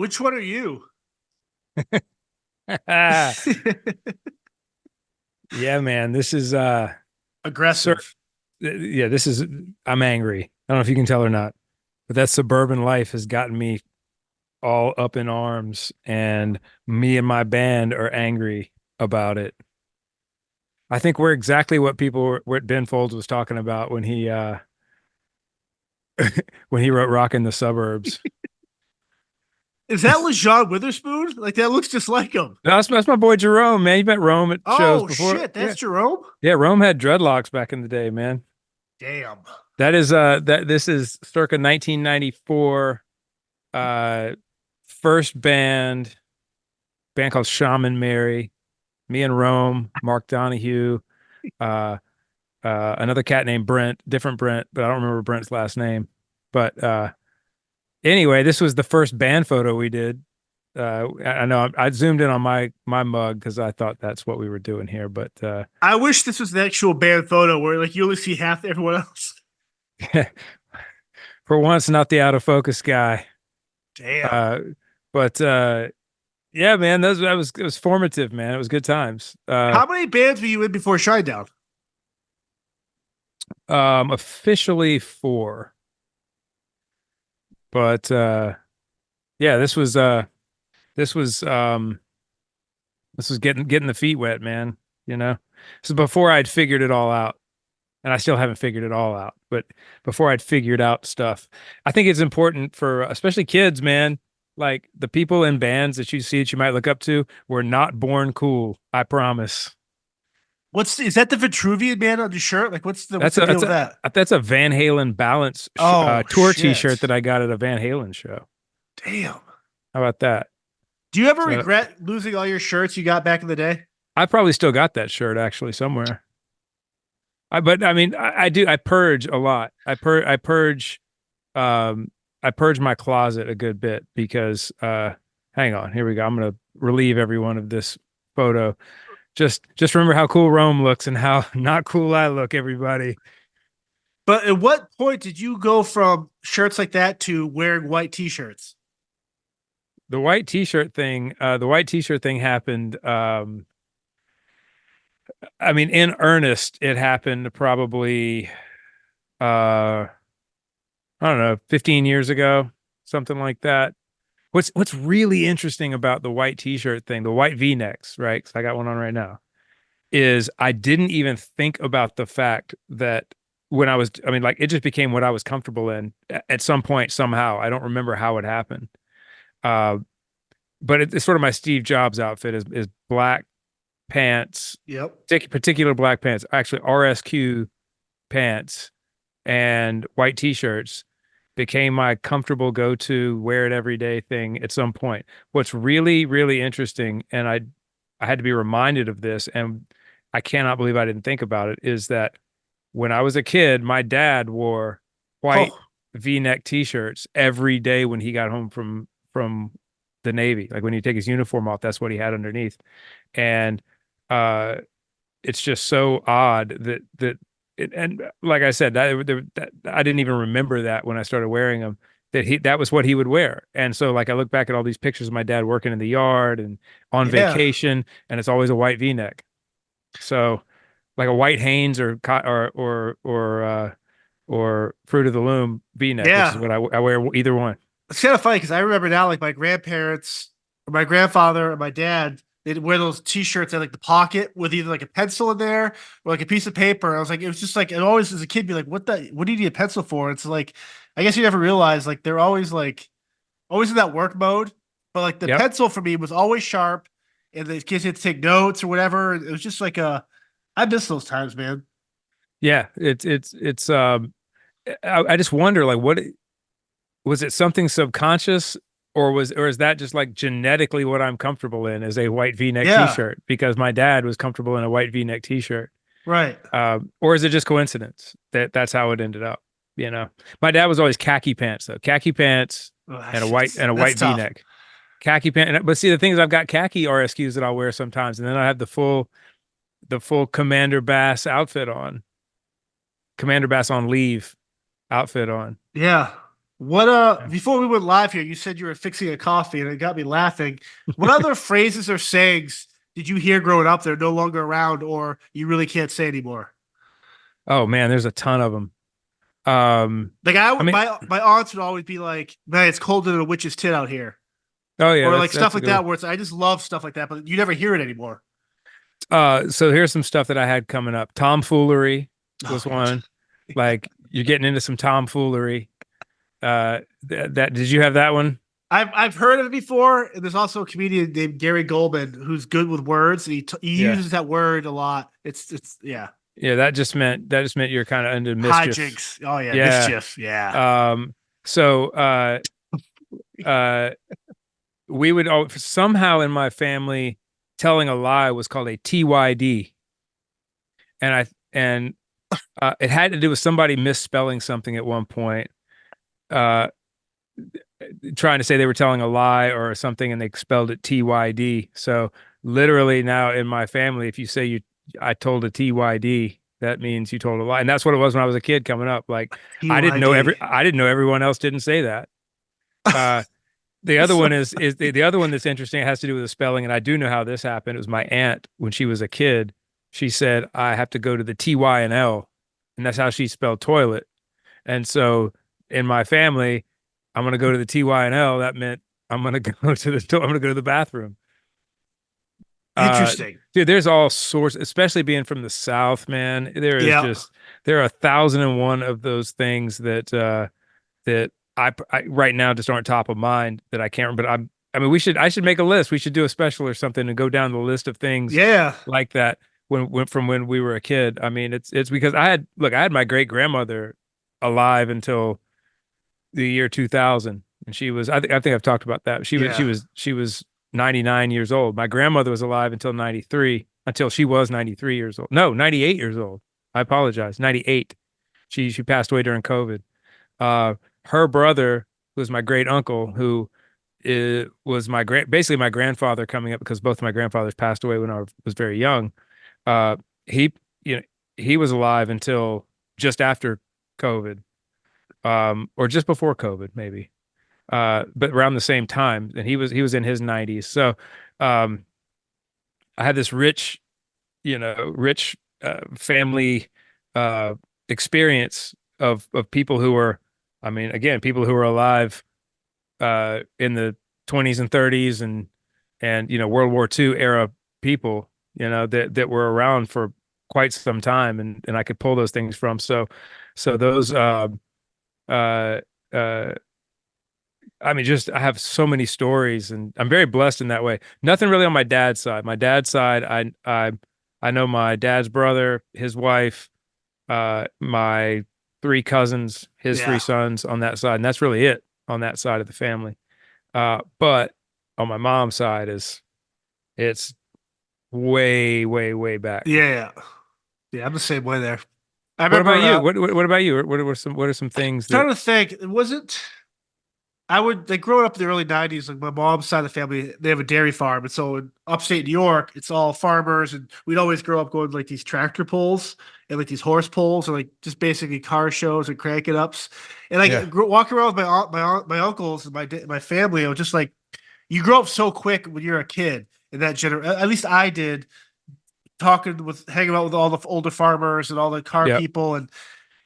Which one are you? Yeah, man. This is sir Aggressive. yeah, this is I'm angry. I don't know if you can tell or not, but that suburban life has gotten me all up in arms, and me and my band are angry about it. I think we're exactly what what Ben Folds was talking about when he wrote Rockin' the Suburbs. Is that LeJean Witherspoon? Like that looks just like him. No, that's my boy Jerome, man. You met Rome at shows Oh before. shit, that's Yeah. Jerome. Yeah, Rome had dreadlocks back in the day, man. Damn. This is circa 1994, uh first band called Shaman Mary, me and Rome, Mark Donahue, uh another cat named Brent, different Brent, but I don't remember Brent's last name. But anyway, this was the first band photo we did. I know I zoomed in on my mug because I thought that's what we were doing here, but I wish this was the actual band photo where like you only see half everyone else. for once, not the out of focus guy. Damn. Uh, but yeah, man, it was formative, man. It was good times. How many bands were you in before Shinedown? Officially four, but yeah, this was this was getting the feet wet, man. You know, this is before I'd figured it all out, and I still haven't figured it all out. But before I'd figured out stuff, I think it's important for especially kids, man. Like the people in bands that you see that you might look up to were not born cool. I promise. What's is that the Vitruvian man on your shirt? Like what's That's the a deal with that? that's a Van Halen balance Oh tour shit. T-shirt that I got at a Van Halen show. Damn. How about that? Do you ever So regret losing all your shirts you got back in the day? I probably still got that shirt actually somewhere. But I mean, I do. I purge a lot. Um, I purge my closet a good bit because, hang on, here we go. I'm gonna relieve everyone of this photo. Just remember how cool Rome looks and how not cool I look, everybody. But at what point did you go from shirts like that to wearing white t-shirts? The white t-shirt thing happened. I mean, in earnest, it happened probably, I don't know, 15 years ago, something like that. What's really interesting about the white t-shirt thing, the white V-necks, right? 'Cause I got one on right now, is I didn't even think about the fact that I mean, like it just became what I was comfortable in at some point somehow. I don't remember how it happened. Uh, but it's sort of my Steve Jobs outfit is black pants, Yep. particular black pants, actually RSQ pants and white t-shirts became my comfortable go-to wear it every day thing at some point. What's really, really interesting, and I had to be reminded of this, and I cannot believe I didn't think about it, is that when I was a kid, my dad wore white Oh, V-neck t-shirts every day when he got home from the Navy. Like when you take his uniform off, that's what he had underneath. And uh it's just so odd and like I said, that I didn't even remember that when I started wearing them, that was what he would wear. And so like I look back at all these pictures of my dad working in the yard and on yeah. vacation, and it's always a white V-neck. So like a white Hanes or Fruit of the Loom V-neck, which is Yeah. what I wear either one. It's kind of funny because I remember now, like my grandparents, or my grandfather, and my dad, they'd wear those T-shirts that had, like the pocket with either like a pencil in there or like a piece of paper. I was like, it was just like, and always as a kid, be like, what do you need a pencil for? It's like, I guess you never realize like they're always like, always in that work mode. But like the Yep. pencil for me was always sharp, and in case you had to take notes or whatever, it was just like I miss those times, man. Yeah. I just wonder like what was it, something subconscious, or is that just like genetically what I'm comfortable in is a white V-neck Yeah, t-shirt because my dad was comfortable in a white V-neck t-shirt. right. Or is it just coincidence that that's how it ended up? You know, my dad was always khaki pants though, khaki pants Ugh, and a that's white tough. V-neck, khaki pant. But see, the thing is, I've got khaki RSQs that I'll wear sometimes, and then I have the full Commander Bass outfit on, Commander Bass on leave outfit on. Yeah. What Yeah. before we went live here, you said you were fixing a coffee and it got me laughing. What other phrases or sayings did you hear growing up that are no longer around or you really can't say anymore? Oh man, there's a ton of them. Like I mean, my aunts would always be like, "Man, it's colder than a witch's tit out here," oh yeah, or like stuff that's a like good one. that. Where it's I just love stuff like that, but you never hear it anymore. So here's some stuff that I had coming up. Tomfoolery Oh was yeah, one. Like you're getting into some tomfoolery. That did you have that one? I've heard of it before. And there's also a comedian named Gary Goldman who's good with words. He Yeah. uses that word a lot. It's yeah, Yeah, that just meant you're kind of into mischief. hijinks. Oh yeah, Yeah. mischief. Yeah. Um, so uh we would somehow in my family telling a lie was called a TYD. And it had to do with somebody misspelling something at one point. Uh Trying to say they were telling a lie or something and they spelled it TYD. So literally now in my family, if you say I told a TYD, that means you told a lie. And that's what it was when I was a kid coming up. Like TYD. I didn't know everyone else didn't say that. Uh, the other So one is the other one that's interesting. It has to do with the spelling. And I do know how this happened. It was my aunt when she was a kid. She said, I have to go to the TY and L. And that's how she spelled toilet. And so in my family, I'm going to go to the TY and L. That meant I'm going to go to I'm going to go to the bathroom. Uh, interesting. Dude, there's all sorts, especially being from the South, man. Yeah. There are 1,001 of those things that I right now just aren't top of mind that I can't remember. But I mean, I should make a list. We should do a special or something and go down the list of things Yeah. like that from when we were a kid. I mean, it's because I had my great grandmother alive until the year 2000, and I think I've talked about that. Yeah. She was 99 years old. My grandmother was alive until 93, until she was 93 years old. No, 98 years old. I apologize. 98. She passed away during COVID. Her brother, who was my great uncle, who was basically my grandfather coming up because both of my grandfathers passed away when I was very young. Uh, he you know he was alive until just after COVID, or just before COVID, maybe. But around the same time, and he was in his 90s. So um, I had this rich family experience of people who were, I mean, again, people who were alive in the 20s and 30s and World War II era people, that were around for quite some time, and I could pull those things from. So those uh uh I mean, just I have so many stories, and I'm very blessed in that way. Nothing really on my dad's side. My dad's side, I know my dad's brother, his wife, my three cousins, his three Yeah. sons on that side, and that's really it on that side of the family. But on my mom's side it's way, way, way back. Yeah. Yeah. I'm the same way there. I What about remember you? What about you? What are some things that? trying to think. It wasn't. I would like growing up in the early '90s. Like my mom's side of the family, they have a dairy farm, and so in upstate New York, it's all farmers, and we'd always grow up going to like these tractor pulls and like these horse pulls, and like just basically car shows and cranking ups, and Yeah. like walking around with my uncles and my family. It was just like you grow up so quick when you're a kid in that At least I did, hanging out with all the older farmers and all the car Yeah. people, and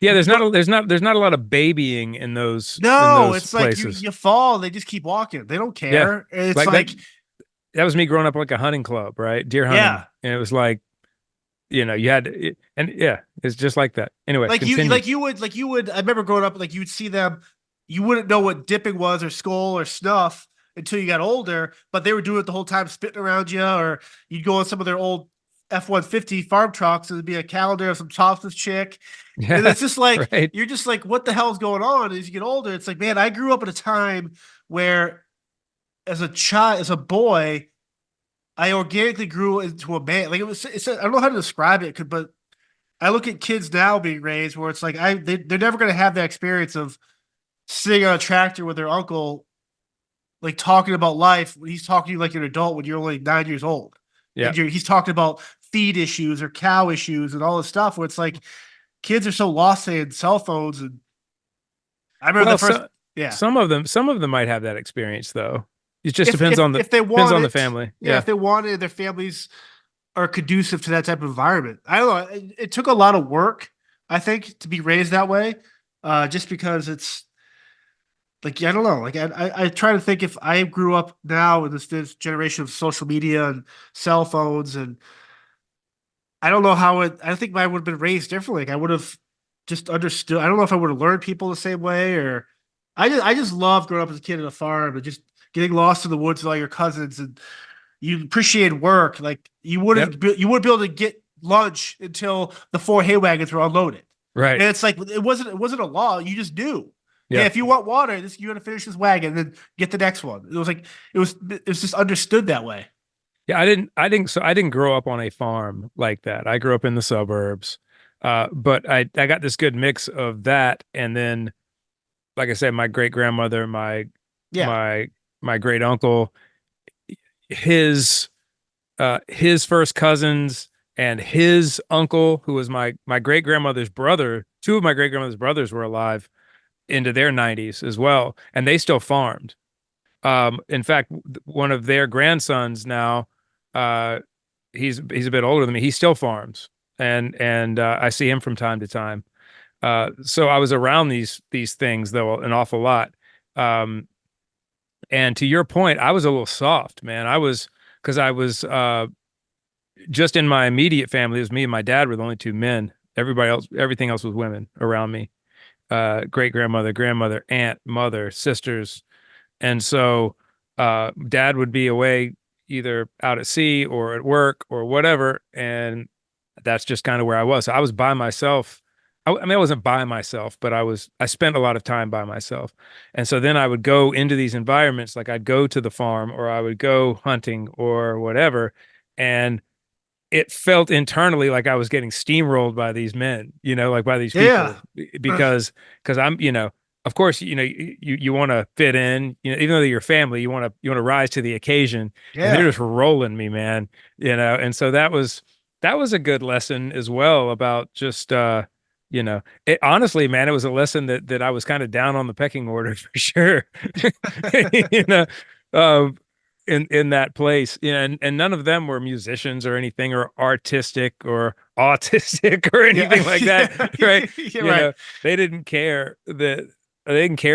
Yeah, you grow. there's not a lot of babying in No, those it's like places. you fall, they just keep walking. They don't Yeah. care. It's Like that like that was me growing up like a hunting club, right? Deer hunting. yeah. And it was like, you had and yeah, it's just like that. Anyway, continue. Like you would I remember growing up like you would see them, you wouldn't know what dipping was or skull or snuff until you got older, but they were doing it the whole time spitting around you, or you'd go on some of their old F-150 farm trucks and it'd be a calendar of some topless chick. And Yeah. it's just like Right. you're just like, what the hell's going on? As you get older, it's like, man, I grew up at a time where as a child, as a boy, I organically grew into a man. Like I don't know how to describe it, but I look at kids now being raised where it's like they're never going to have that experience of sitting on a tractor with their uncle, like talking about life when he's talking to you like you're an adult when you're only 9 years old, Yeah. and he's talking about feed issues or cow issues and all this stuff. Where it's like kids are so lost in cell phones, and I remember Well, the first. Yeah. some of them might have that experience though. It just If depends if on the if they depends want on the it, family. yeah, Yeah. if they want it, their families are conducive to that type of environment. I don't know. It took a lot of work, I think, to be raised that way. Just because it's like I don't know. Like I try to think if I grew up now in this generation of social media and cell phones, and I don't know how it. I think I would have been raised differently. Like I would have just understood. I don't know if I would have learned people the same way, or I just loved growing up as a kid on a farm and just getting lost in the woods with all your cousins, and you appreciate work. Like Yep. you wouldn't be able to get lunch until the four hay wagons were unloaded. And Right. it's like it wasn't a law. You just knew. Hey, Yeah. if you want water, you got to finish this wagon, and then get the next one. It was like it was just understood that way. Yeah, I didn't grow up on a farm like that. I grew up in the suburbs. But I got this good mix of that and then like I said, my great grandmother, Yeah, my my great uncle, his his first cousins and his uncle, who was my great grandmother's brother, two of my great grandmother's brothers were alive into their 90s as well, and they still farmed. In fact, one of their grandsons now, uh, he's a bit older than me. He still farms, and I see him from time to time. So I was around these things though an awful lot. Um, and to your point, I was a little soft, man. I was because I was just in my immediate family. It was me and my dad were the only two men. Everybody else, everything else was women around me. Great grandmother, grandmother, aunt, mother, sisters, and so dad would be away either out at sea or at work or whatever. And that's just kind of where I was. So I was by myself. I mean, I wasn't by myself, but I spent a lot of time by myself. And so then I would go into these environments, like I'd go to the farm or I would go hunting or whatever. And it felt internally like I was getting steamrolled by these men, like by these yeah, people because I'm, of course, you want to fit in, even though you're family, you want to rise to the occasion and they're yeah, just rolling me, man, and so that was a good lesson as well about just, it honestly, man, it was a lesson that I was kind of down on the pecking order for sure, you know, um, in that place, and none of them were musicians or anything or artistic or autistic or yeah, anything like that, right? You're You right. know, they didn't care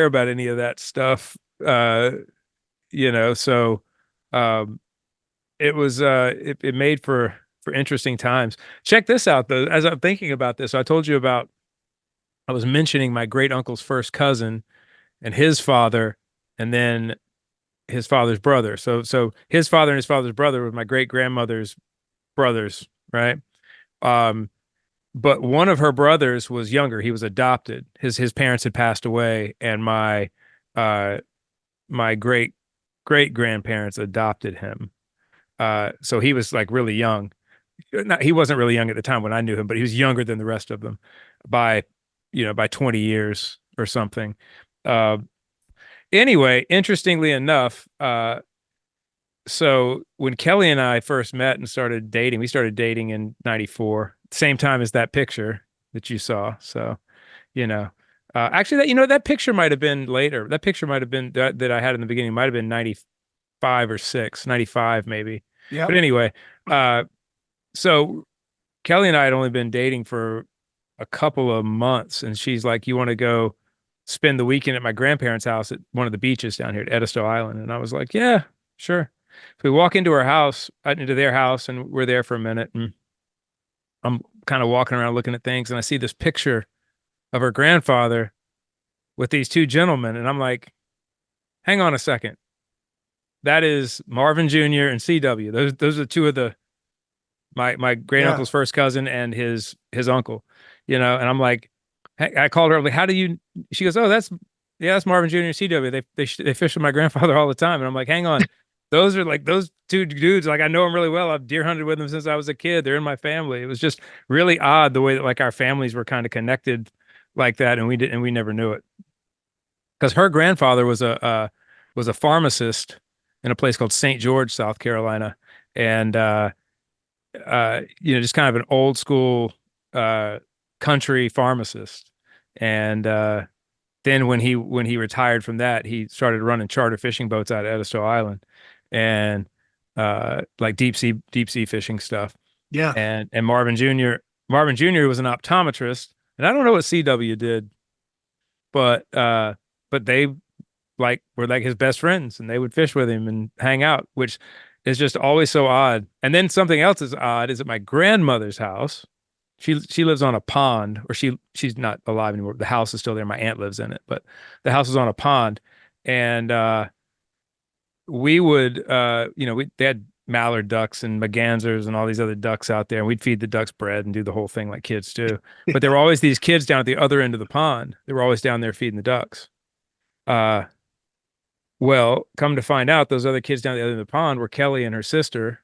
about any of that stuff. So um it made for interesting times. Check this out though, as I'm thinking about this. I told you about I was mentioning my great uncle's first cousin and his father, and then his father's brother. So his father and his father's brother were my great grandmother's brothers, right? Um, but one of her brothers was younger. He was adopted. His parents had passed away, and uh my great grandparents adopted him. So he was like really young. He wasn't really young at the time when I knew him, but he was younger than the rest of them by by 20 years or something. Uh, anyway, interestingly enough, so when Kelly and I first met and started dating, we started dating in 94, same time as that picture that you saw. So, you know, actually that picture might have been later. That picture might have been that I had in the beginning might have been 95 or 6, 95 maybe. But Yep. anyway, uh, so Kelly and I had only been dating for a couple of months, and she's like, "You want to go spend the weekend at my grandparents' house at one of the beaches down here at Edisto Island?" And I was like, "Yeah, sure." So we walk into her house, into their house, and we're there for a minute. And I'm kind of walking around looking at things, and I see this picture of her grandfather with these two gentlemen, and I'm like, "Hang on a second, that is Marvin Jr. and CW. Those are two of my great Yeah. uncle's first cousin and his uncle, and I'm like, I called her I'm like, how do you? She goes, oh, that's Marvin Jr. and CW. They fish with my grandfather all the time, and I'm like, hang on, those are like those two dudes. Like I know them really well. I've deer hunted with them since I was a kid. They're in my family. It was just really odd the way that like our families were kind of connected like that, and we never knew it because her grandfather was a pharmacist in a place called St. George, South Carolina, and just kind of an old school uh country pharmacist. And then when he retired from that, he started running charter fishing boats out of Edisto Island, and like deep sea fishing stuff. Yeah. And Marvin Jr. was an optometrist, and I don't know what CW did, but they like were like his best friends, and they would fish with him and hang out, which is just always so odd. And then something else is odd is at my grandmother's house. She lives on a pond, or she's not alive anymore. The house is still there. My aunt lives in it, but the house is on a pond, and we would they had mallard ducks and mergansers and all these other ducks out there, and we'd feed the ducks bread and do the whole thing like kids do. But there were always these kids down at the other end of the pond. They were always down there feeding the ducks. Uh, well, come to find out, those other kids down at the other end of the pond were Kelly and her sister.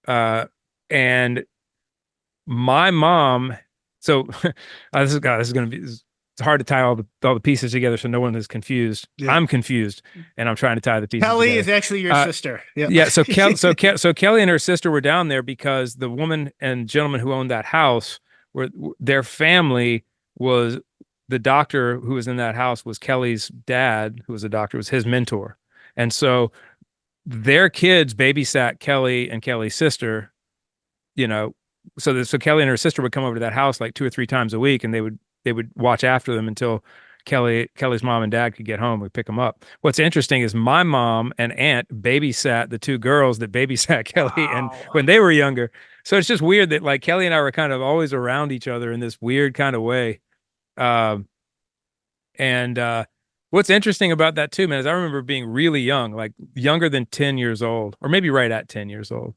And my mom, so this is going to be, it's hard to tie all the pieces together so no one is confused. Yeah. I'm confused, and I'm trying to tie the pieces Kelly together. is actually your sister. Yeah. Yeah. So Kelly and her sister were down there because the woman and gentleman who owned that house were their family was the doctor who was in that house was Kelly's dad, who was a doctor, was his mentor. And so their kids babysat Kelly and Kelly's sister, you know, so Kelly and her sister would come over to that house like 2 or 3 times a week, and they would watch after them until Kelly's mom and dad could get home. We'd pick them up. What's interesting is my mom and aunt babysat the 2 girls that babysat Kelly and Wow. when they were younger. So it's just weird that like Kelly and I were kind of always around each other in this weird kind of way. And what's interesting about that too, man, is I remember being really young, like younger than 10 years old, or maybe right at 10 years old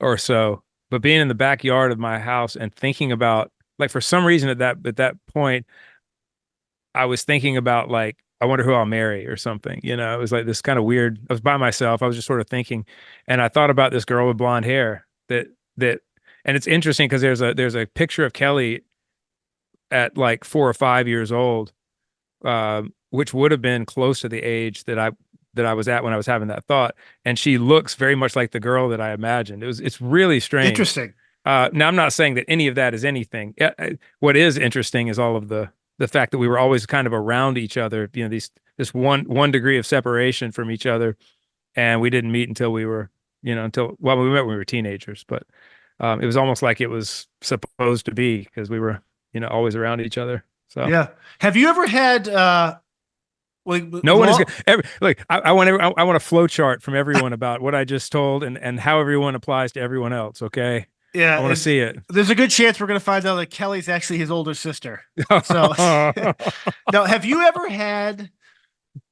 or so, but being in the backyard of my house and thinking about, like, for some reason at that point, I was thinking about like, I wonder who I'll marry or something. You know, it was like this kind of weird. I was by myself. I was just sort of thinking, and I thought about this girl with blonde hair that, and it's interesting because there's a picture of Kelly at like 4 or 5 years old, which would have been close to the age that I was at when I was having that thought, and she looks very much like the girl that I imagined. It's really strange. Interesting. Now, I'm not saying that any of that is anything. What is interesting is all of the fact that we were always kind of around each other. You know, this one degree of separation from each other, and we didn't meet until we were, we met when we were teenagers. But it was almost like it was supposed to be because we were, always around each other. So Yeah. Have you ever had like no one is like I want a flow chart from everyone about what I just told and how everyone applies to everyone else. Okay. Yeah, I want to see it. There's a good chance we're going to find out that Kelly's actually his older sister. So, now, have you ever had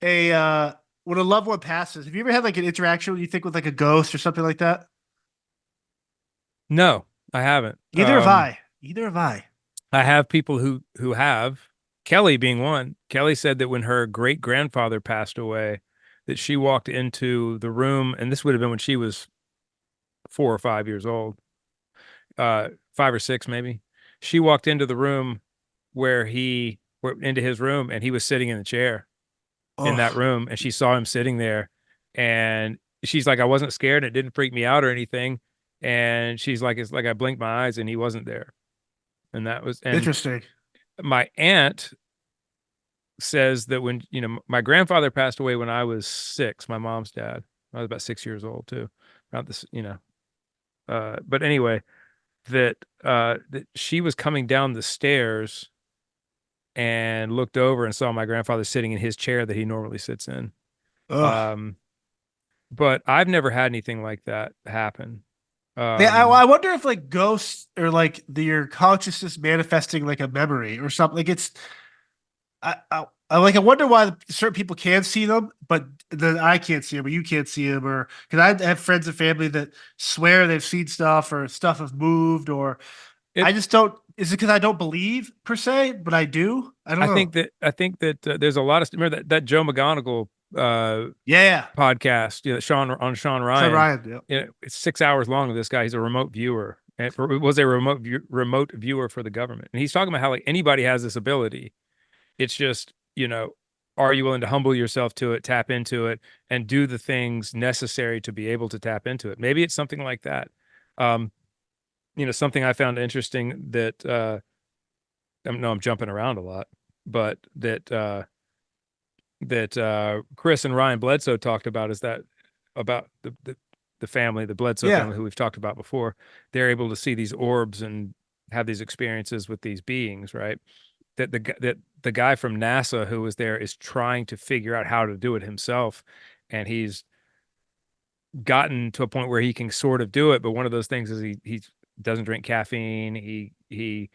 when a loved one passes? Have you ever had like an interaction, you think, with like a ghost or something like that? No, I haven't. Either have I. Either have I. I have people who have. Kelly being one. Kelly said that when her great grandfather passed away, that she walked into the room, and this would have been when she was 4 or 5 years old. 5 or 6 maybe. She walked into the room into his room, and he was sitting in the chair in that room, and she saw him sitting there, and she's like, I wasn't scared, and it didn't freak me out or anything. And she's like, it's like I blinked my eyes and he wasn't there. And that was interesting. My aunt says that when my grandfather passed away when I was 6, my mom's dad. I was about 6 years old too. Around this, but anyway, that she was coming down the stairs and looked over and saw my grandfather sitting in his chair that he normally sits in. But I've never had anything like that happen. I wonder if like ghosts or like your consciousness manifesting like a memory or something. Like I wonder why certain people can see them, but then I can't see them, or you can't see them, or because I have friends and family that swear they've seen stuff or stuff have moved, or I just don't. Is it because I don't believe per se, but I do? I don't know. I think that there's a lot of remember that Joe McGonigal podcast, Sean Ryan. Sean Ryan, it's 6 hours long of this guy. He's a remote viewer, and it was a remote viewer for the government, and he's talking about how like anybody has this ability. It's just, are you willing to humble yourself to it, tap into it, and do the things necessary to be able to tap into it? Maybe it's something like that. Something I found interesting that I'm jumping around a lot. but that Chris and Ryan Bledsoe talked about is that about the family, the Bledsoe Yeah. family who we've talked about before. They're able to see these orbs and have these experiences with these beings, right? That the guy from NASA who was there is trying to figure out how to do it himself, and he's gotten to a point where he can sort of do it. But one of those things is he doesn't drink caffeine. He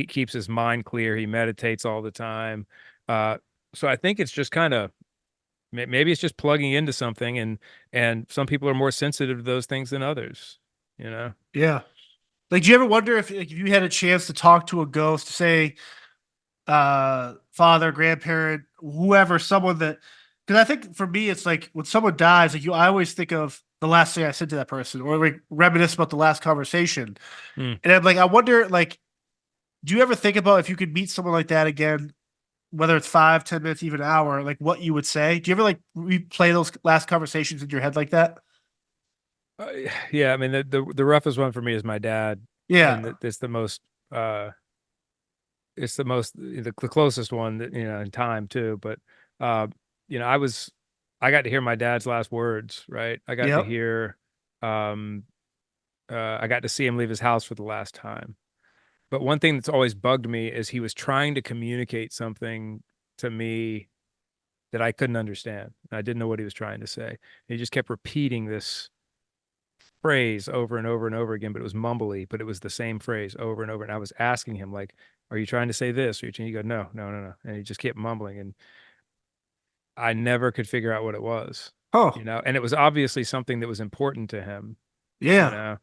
keeps his mind clear. He meditates all the time. So I think it's just kind of maybe it's just plugging into something, and some people are more sensitive to those things than others, you know. Yeah. Like, do you ever wonder if, like, if you had a chance to talk to a ghost, say, father, grandparent, whoever, someone that, because I think for me, it's like when someone dies, like I always think of the last thing I said to that person, or like reminisce about the last conversation. Mm. And I'm like, I wonder, like, do you ever think about if you could meet someone like that again, whether it's 5, 10 minutes, even an hour, like what you would say? Do you ever like replay those last conversations in your head like that? Uh, yeah, I mean the roughest one for me is my dad, Yeah. and it's the most uh it's the closest one that, you know, in time too. But uh, you know, I got to hear my dad's last words, right? I got to Yep. hear um I got to see him leave his house for the last time. But one thing that's always bugged me is he was trying to communicate something to me that I couldn't understand. I didn't know what he was trying to say. He just kept repeating this phrase over and over and over again, but it was mumbly, but it was the same phrase over and over. And I was asking him, like, are you trying to say this? Or you he go, no, no, no, no. And he just kept mumbling. And I never could figure out what it was, Oh, you know, and it was obviously something that was important to him, you yeah. know.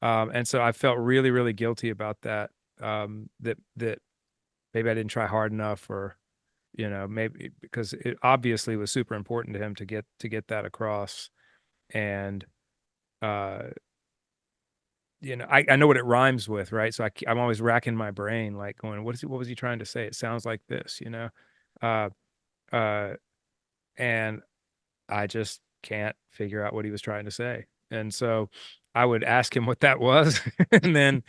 And so I felt really, really guilty about that. That maybe I didn't try hard enough, or, you know, maybe because it obviously was super important to him to get that across. And uh you know, I know what it rhymes with, right? So I'm always racking my brain, like going, what was he trying to say? It sounds like this, you know? Uh, uh, and I just can't figure out what he was trying to say. And so I would ask him what that was, and then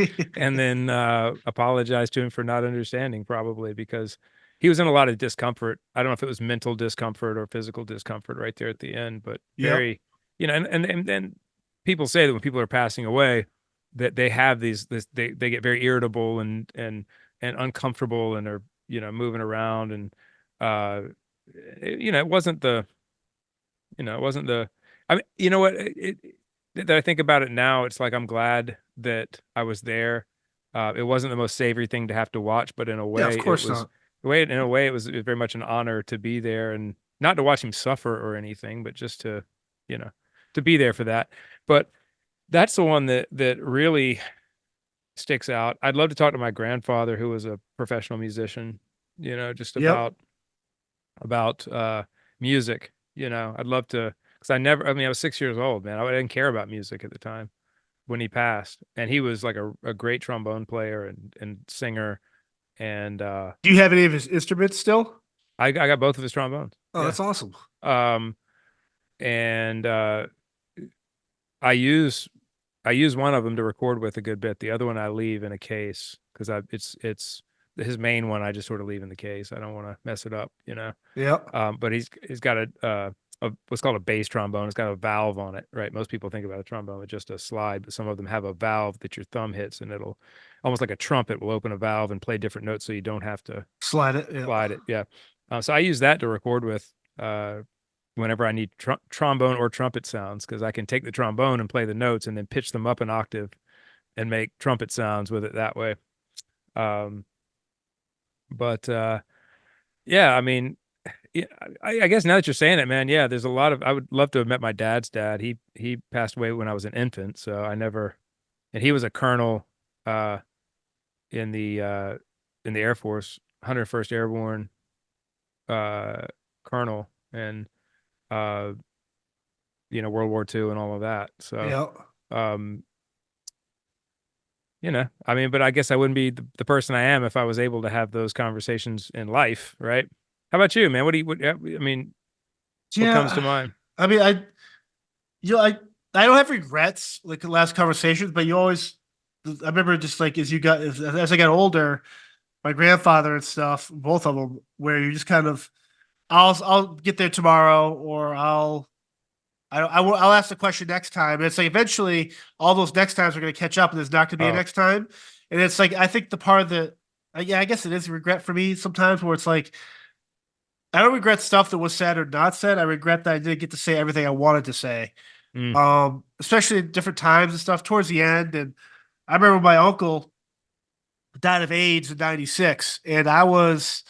apologize to him for not understanding, probably because he was in a lot of discomfort. I don't know if it was mental discomfort or physical discomfort right there at the end, but Yep. very, you know, and people say that when people are passing away, that they have they get very irritable and uncomfortable, and are, you know, moving around. And uh you know, it wasn't the, you know, it wasn't the, I mean, you know what, that I think about it now, it's like I'm glad that I was there. It wasn't the most savory thing to have to watch, but in a Yeah, of way it course was, not. in a way it was very much an honor to be there, and not to watch him suffer or anything, but just to, you know, to be there for that. But that's the one that really sticks out. I'd love to talk to my grandfather, who was a professional musician, you know, just Yep. about music. You know, I'd love to, because I mean, I was 6 years old, man. I didn't care about music at the time when he passed. And he was like a great trombone player and singer. And Do you have any of his instruments still? I got both of his trombones. Oh, Yeah. that's awesome. Um, and I use I use one of them to record with a good bit. The other one I leave in a case, because I it's his main one. I just sort of leave in the case. I don't want to mess it up, you know. Yep. But he's got a what's called a bass trombone. It's got a valve on it, right? Most people think about a trombone with just a slide, but some of them have a valve that your thumb hits, and it'll, almost like a trumpet, will open a valve and play different notes, so you don't have to Slide it. Yeah. slide it. Yeah. So I use that to record with whenever I need trombone or trumpet sounds, because I can take the trombone and play the notes and then pitch them up an octave and make trumpet sounds with it that way. Um, but yeah, I mean, yeah, I guess now that you're saying it, man, yeah, there's a lot of, I would love to have met my dad's dad. He passed away when I was an infant, so I never, and he was a colonel uh in the uh in the Air Force, 101st Airborne uh colonel, and uh you know, World War II and all of that. So Yep. um you know, I mean, but I guess I wouldn't be the person I am if I was able to have those conversations in life, right? How about you, man? I mean, what comes to Yeah. mind? I mean, you know, I don't have regrets like the last conversations, but you always, I remember just like as I got older, my grandfather and stuff, both of them, where you just kind of, I'll get there tomorrow, or I'll ask the question next time. And it's like eventually all those next times are going to catch up, and there's not going to be a Oh, next time. And it's like I think the part of the, yeah, I guess it is a regret for me sometimes, where it's like I don't regret stuff that was said or not said. I regret that I didn't get to say everything I wanted to say. mm, Especially at different times and stuff towards the end. And I remember my uncle died of AIDS in '96, and I was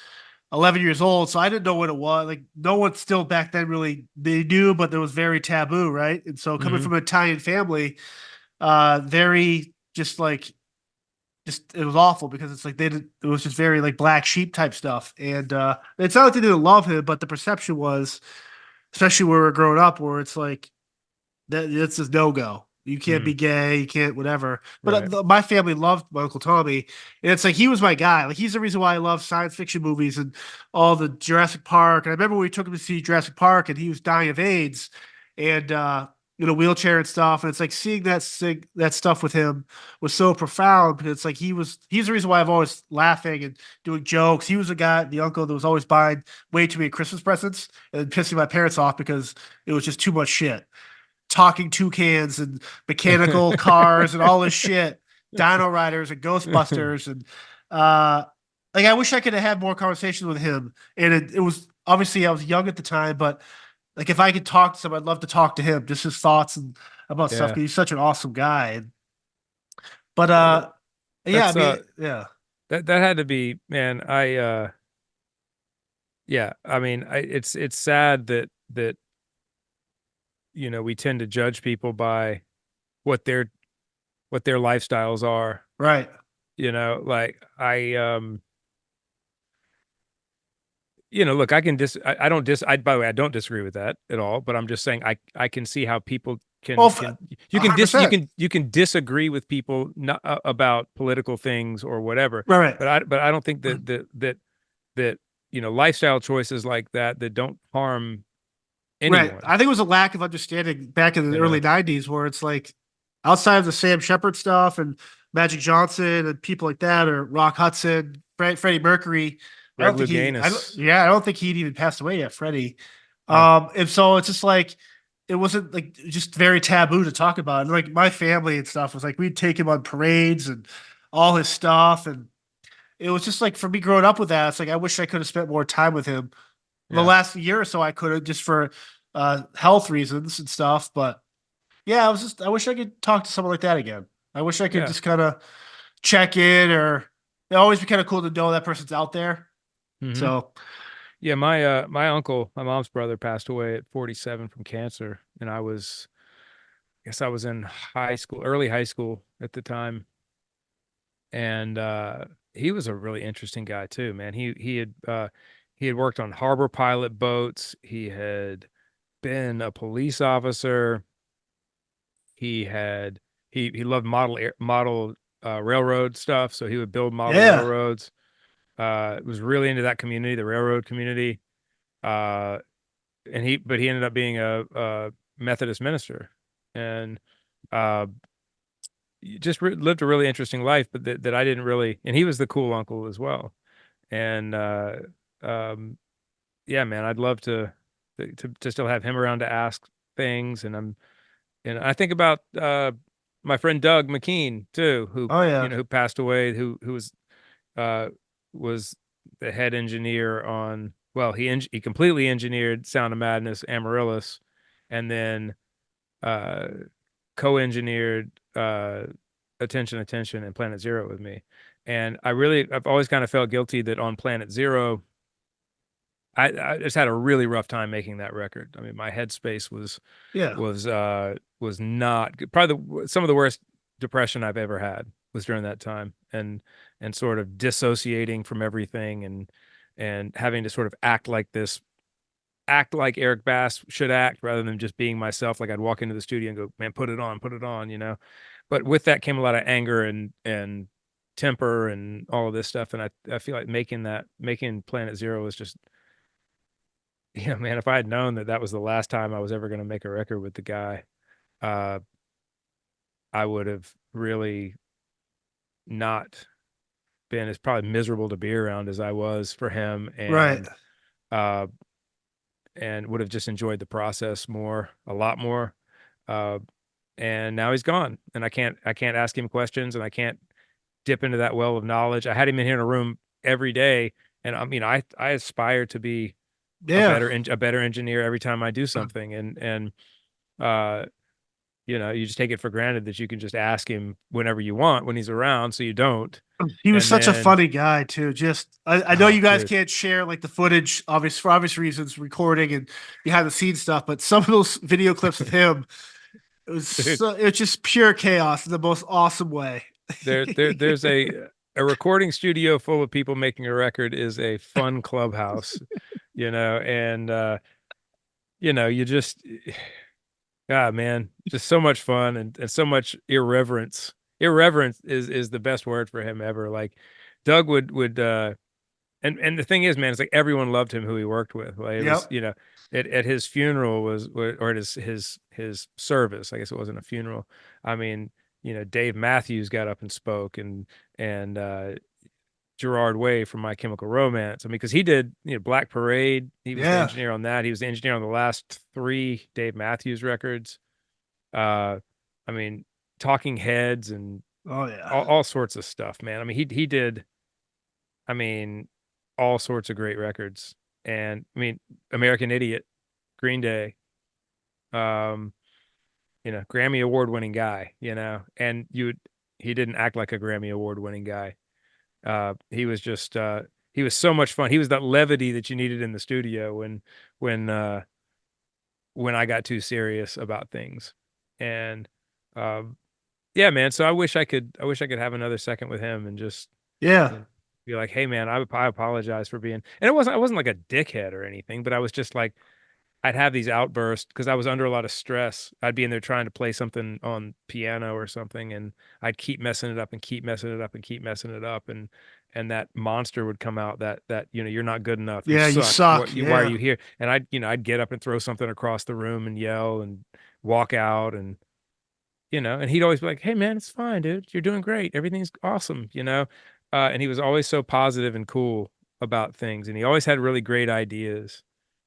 11 years old, so I didn't know what it was. Like no one still back then really they knew, but it was very taboo, right? And so coming hmm from an Italian family, very just like just it was awful because it's like it was just very like black sheep type stuff. And it's not that they didn't love him, but the perception was, especially where we're growing up, where it's like that it's a no go. You can't be mm, gay. You can't whatever. But right. my family loved my Uncle Tommy, and it's like he was my guy. Like he's the reason why I love science fiction movies and all the Jurassic Park. And I remember we took him to see Jurassic Park, and he was dying of AIDS, and in a wheelchair and stuff. And it's like seeing that stuff with him was so profound because it's like he's the reason why I've always laughing and doing jokes. He was the uncle that was always buying way too many Christmas presents and pissing my parents off because it was just too much shit, talking toucans and mechanical cars and all this shit, Dino Riders and Ghostbusters and uh like I wish I could have had more conversations with him. And it was obviously I was young at the time, but like if I could talk to someone, I'd love to talk to him, just his thoughts and about stuff Yeah. because he's such an awesome guy. But Uh, yeah, I That's mean yeah. that had to be, man. Yeah, I mean, it's sad that we tend to judge people by what their what their lifestyles are. Right. Like look, I can I don't by the way, I don't disagree with that at all, but I'm just saying I can see how people Well, can you can 100%. you can disagree with people not, about political things or whatever, Right, right. but I don't think that lifestyle choices like that don't harm Right. anyone, I think it was a lack of understanding back in the you early know. '90s, where it's like outside of the Sam Shepard stuff and Magic Johnson and people like that, or Rock Hudson, Freddie Mercury. I Greg don't think he. I don't. Louganis. Yeah, I don't think he'd even passed away yet, Freddie. Yeah. And so it's just like it wasn't like just very taboo to talk about. And like my family and stuff was like we'd take him on parades and all his stuff, and it was just like for me growing up with that, it's like I wish I could have spent more time with him the Yeah. last year or so. I could have just for health reasons and stuff. But yeah, I wish I could talk to someone like that again. I wish I could Yeah. just kind of check in, or it always be kind of cool to know that person's out there. Hmm. So Yeah, my uncle, my mom's brother, passed away at 47 from cancer, and I guess I was in high school, early high school at the time. And he was a really interesting guy too, man. He had worked on harbor pilot boats. He had been a police officer. He had he loved model railroad stuff, so he would build model yeah, railroads. Was really into that community, the railroad community. Uh, and he ended up being a Methodist minister, and uh, just lived a really interesting life, but that I didn't really. And he was the cool uncle as well. And um, yeah, man, I'd love to still have him around to ask things. And I think about my friend Doug McKean too, who oh yeah, who passed away, uh, was the head engineer on. Well, he completely engineered Sound of Madness, Amaryllis, and then uh, co-engineered Attention, Attention, and Planet Zero with me. And I've always kind of felt guilty that on Planet Zero, I just had a really rough time making that record. I mean, my headspace yeah, was not good. Probably some of the worst depression I've ever had was during that time, and sort of dissociating from everything, and having to sort of act like Eric Bass should act rather than just being myself. Like I'd walk into the studio and go, man, put it on, But with that came a lot of anger and temper and all of this stuff. And I feel like making Planet Zero was just, man, if I had known that that was the last time I was ever going to make a record with the guy, uh, I would have really not been as probably miserable to be around as I was for him, Right. uh, and would have just enjoyed the process more, a lot more. Uh, and now he's gone, and I can't ask him questions, and I can't dip into that well of knowledge. I had him in here in a room every day, and I mean, I aspire to be Yeah. a better engineer every time I do something, and uh, you just take it for granted that you can just ask him whenever you want when he's around, so you don't. He was And such a then, funny guy too. Just I know oh, you guys dude, can't share like the footage, obvious for obvious reasons, recording and behind the scenes stuff, but some of those video clips of him, dude, it was just pure chaos in the most awesome way. there's a recording studio full of people making a record is a fun clubhouse, and you just God, man, just so much fun and so much irreverence. Irreverence is the best word for him ever. Like Doug would and the thing is, man, it's like everyone loved him who he worked with. Like it was, Yep. at his funeral or at his service. I guess it wasn't a funeral. I mean, Dave Matthews got up and spoke, and Gerard Way from My Chemical Romance. I mean, because he did, Black Parade. He was the Yeah. engineer on that. He was the engineer on the last three Dave Matthews records. Uh, I mean, Talking Heads and Oh yeah. all sorts of stuff, man. I mean, he did. I mean, all sorts of great records. And I mean, American Idiot, Green Day, um, Grammy award winning guy, and he didn't act like a Grammy award winning guy. He was just he was so much fun. He was that levity that you needed in the studio when uh when I got too serious about things. And um yeah, man, so I wish I could have another second with him and just Yeah. be like, "Hey man, I apologize for being," and I wasn't like a dickhead or anything, but I was just like, I'd have these outbursts because I was under a lot of stress. I'd be in there trying to play something on piano or something, and I'd keep messing it up and keep messing it up and keep messing it up, and that monster would come out that you're not good enough, you Yeah, you suck. suck. Why are Yeah. you here? And I'd get up and throw something across the room and yell and walk out, and he'd always be like, "Hey man, it's fine, dude. You're doing great. Everything's awesome. And he was always so positive and cool about things, and he always had really great ideas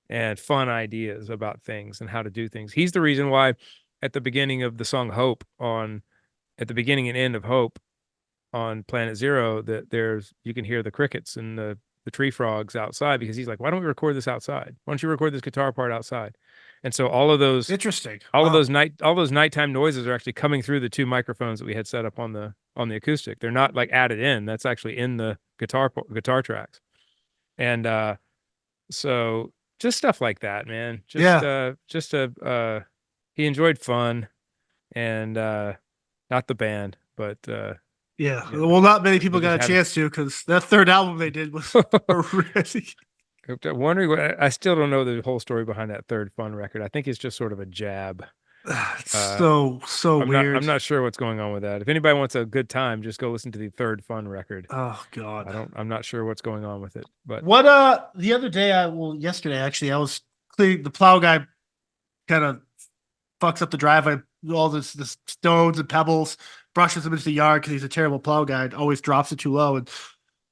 and fun ideas about things and how to do things. He's the reason why at the beginning of the song Hope at the beginning and end of Hope on Planet Zero, that you can hear the crickets and the tree frogs outside, because he's like, why don't we record this outside? Why don't you record this guitar part outside? And so Interesting. all of Wow. those nighttime noises are actually coming through the two microphones that we had set up on the acoustic. They're not like added in. That's actually in the guitar tracks. And so just stuff like that, man. Yeah. He enjoyed fun, and not the band, but Yeah. you know, Well, not many people but just got a having chance to because that third album they did was horrific. I'm wondering I still don't know the whole story behind that third Fun record. I think it's just sort of a jab. It's Uh so I'm weird. not sure what's going on with that. If anybody wants a good time, just go listen to the third Fun record. Oh God. I'm not sure what's going on with it, but What the other day yesterday actually I was cleaning the plow guy kind of fucks up the driveway, all this stones and pebbles, brushes them into the yard because he's a terrible plow guy and always drops it too low. And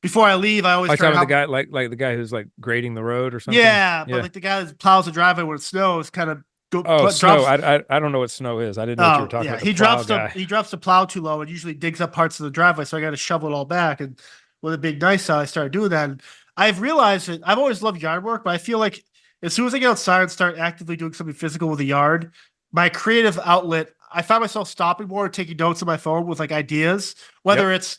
before I leave, I always I try talking to about the help. guy like the guy who's like grading the road or something. Yeah, but Yeah. like the guy that plows the driveway when it snows kind of Oh, snow. drops. I don't know what snow is. I didn't know what you were Oh talking yeah, about, the plow guy. he drops the plow too low and usually digs up parts of the driveway. So I got to shovel it all back. And with a big knife saw, I started doing that. And I've realized that I've always loved yard work, but I feel like as soon as I get outside and start actively doing something physical with the yard, my creative outlet, I find myself stopping more and taking notes on my phone with like ideas, Yep. whether it's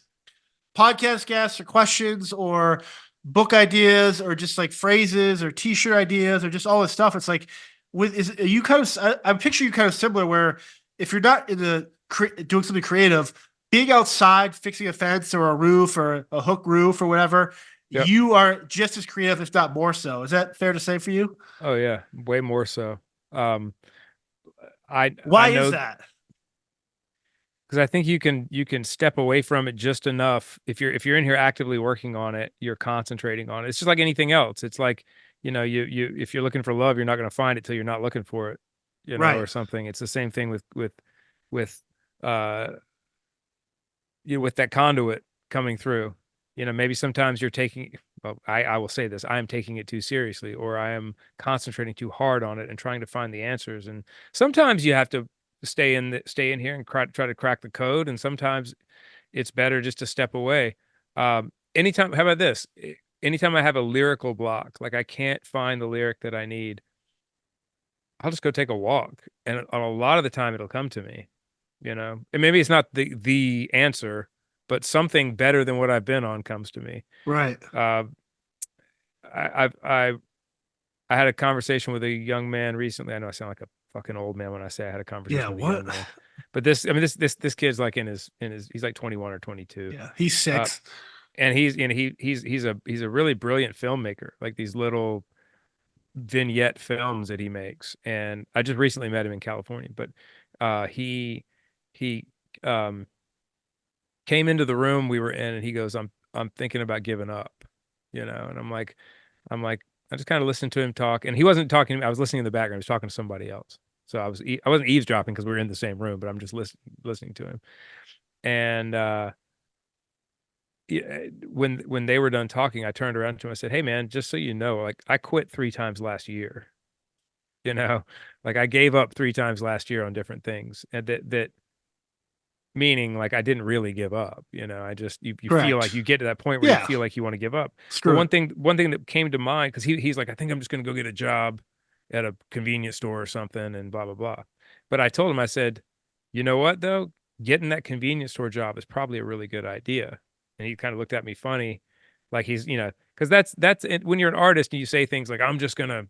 podcast guests or questions or book ideas or just like phrases or t-shirt ideas or just all this stuff. It's like are you kind of I'm picturing you kind of similar where if you're not in the doing something creative, being outside fixing a fence or a roof or a hook roof or whatever, Yep. you are just as creative if not more so. Is that fair to say for you? Oh yeah, way more so. Um, I Why is know that? because I think you can step away from it just enough. If you're in here actively working on it, you're concentrating on it. It's just like anything else. It's like, you if you're looking for love, you're not going to find it till you're not looking for it, Right. or something. It's the same thing with uh with that conduit coming through. maybe sometimes you're taking, well, I will say this, I am taking it too seriously, or I am concentrating too hard on it and trying to find the answers. And sometimes you have to stay in here and try to crack the code. And sometimes it's better just to step away. Anytime, how about this? Anytime I have a lyrical block, like I can't find the lyric that I need, I'll just go take a walk. And a lot of the time it'll come to me, and maybe it's not the answer, but something better than what I've been on comes to me. Right. Uh, I had a conversation with a young man recently. I know I sound like a fucking old man when I say I had a Yeah. conversation with a young What? man, but this kid's like he's like 21 or 22. Yeah. He's Uh, six. and he's a really brilliant filmmaker, like these little vignette films that he makes. And I just recently met him in California, but he um came into the room we were in, and he goes, I'm thinking about giving up, and I'm like, I just kind of listened to him talk, and he wasn't talking. I was listening in the background. He was talking to somebody else. So I wasn't eavesdropping because we were in the same room, but I'm just listening to him. And when they were done talking, I turned around to him. I said, "Hey, man, just so you know, like I quit 3 times last year. You know, like I gave up 3 times last year on different things, and that meaning like I didn't really give up. I just you feel like Correct. you get to that point where you Yeah. feel like you want to give up. But Screw one it. thing one thing that came to mind, because he's like, I think I'm just going to go get a job at a convenience store or something, and blah blah blah. But I told him, I said, you know what though, getting that convenience store job is probably a really good idea. And he kind of looked at me funny, like he's because that's it. When you're an artist and you say things like I'm just gonna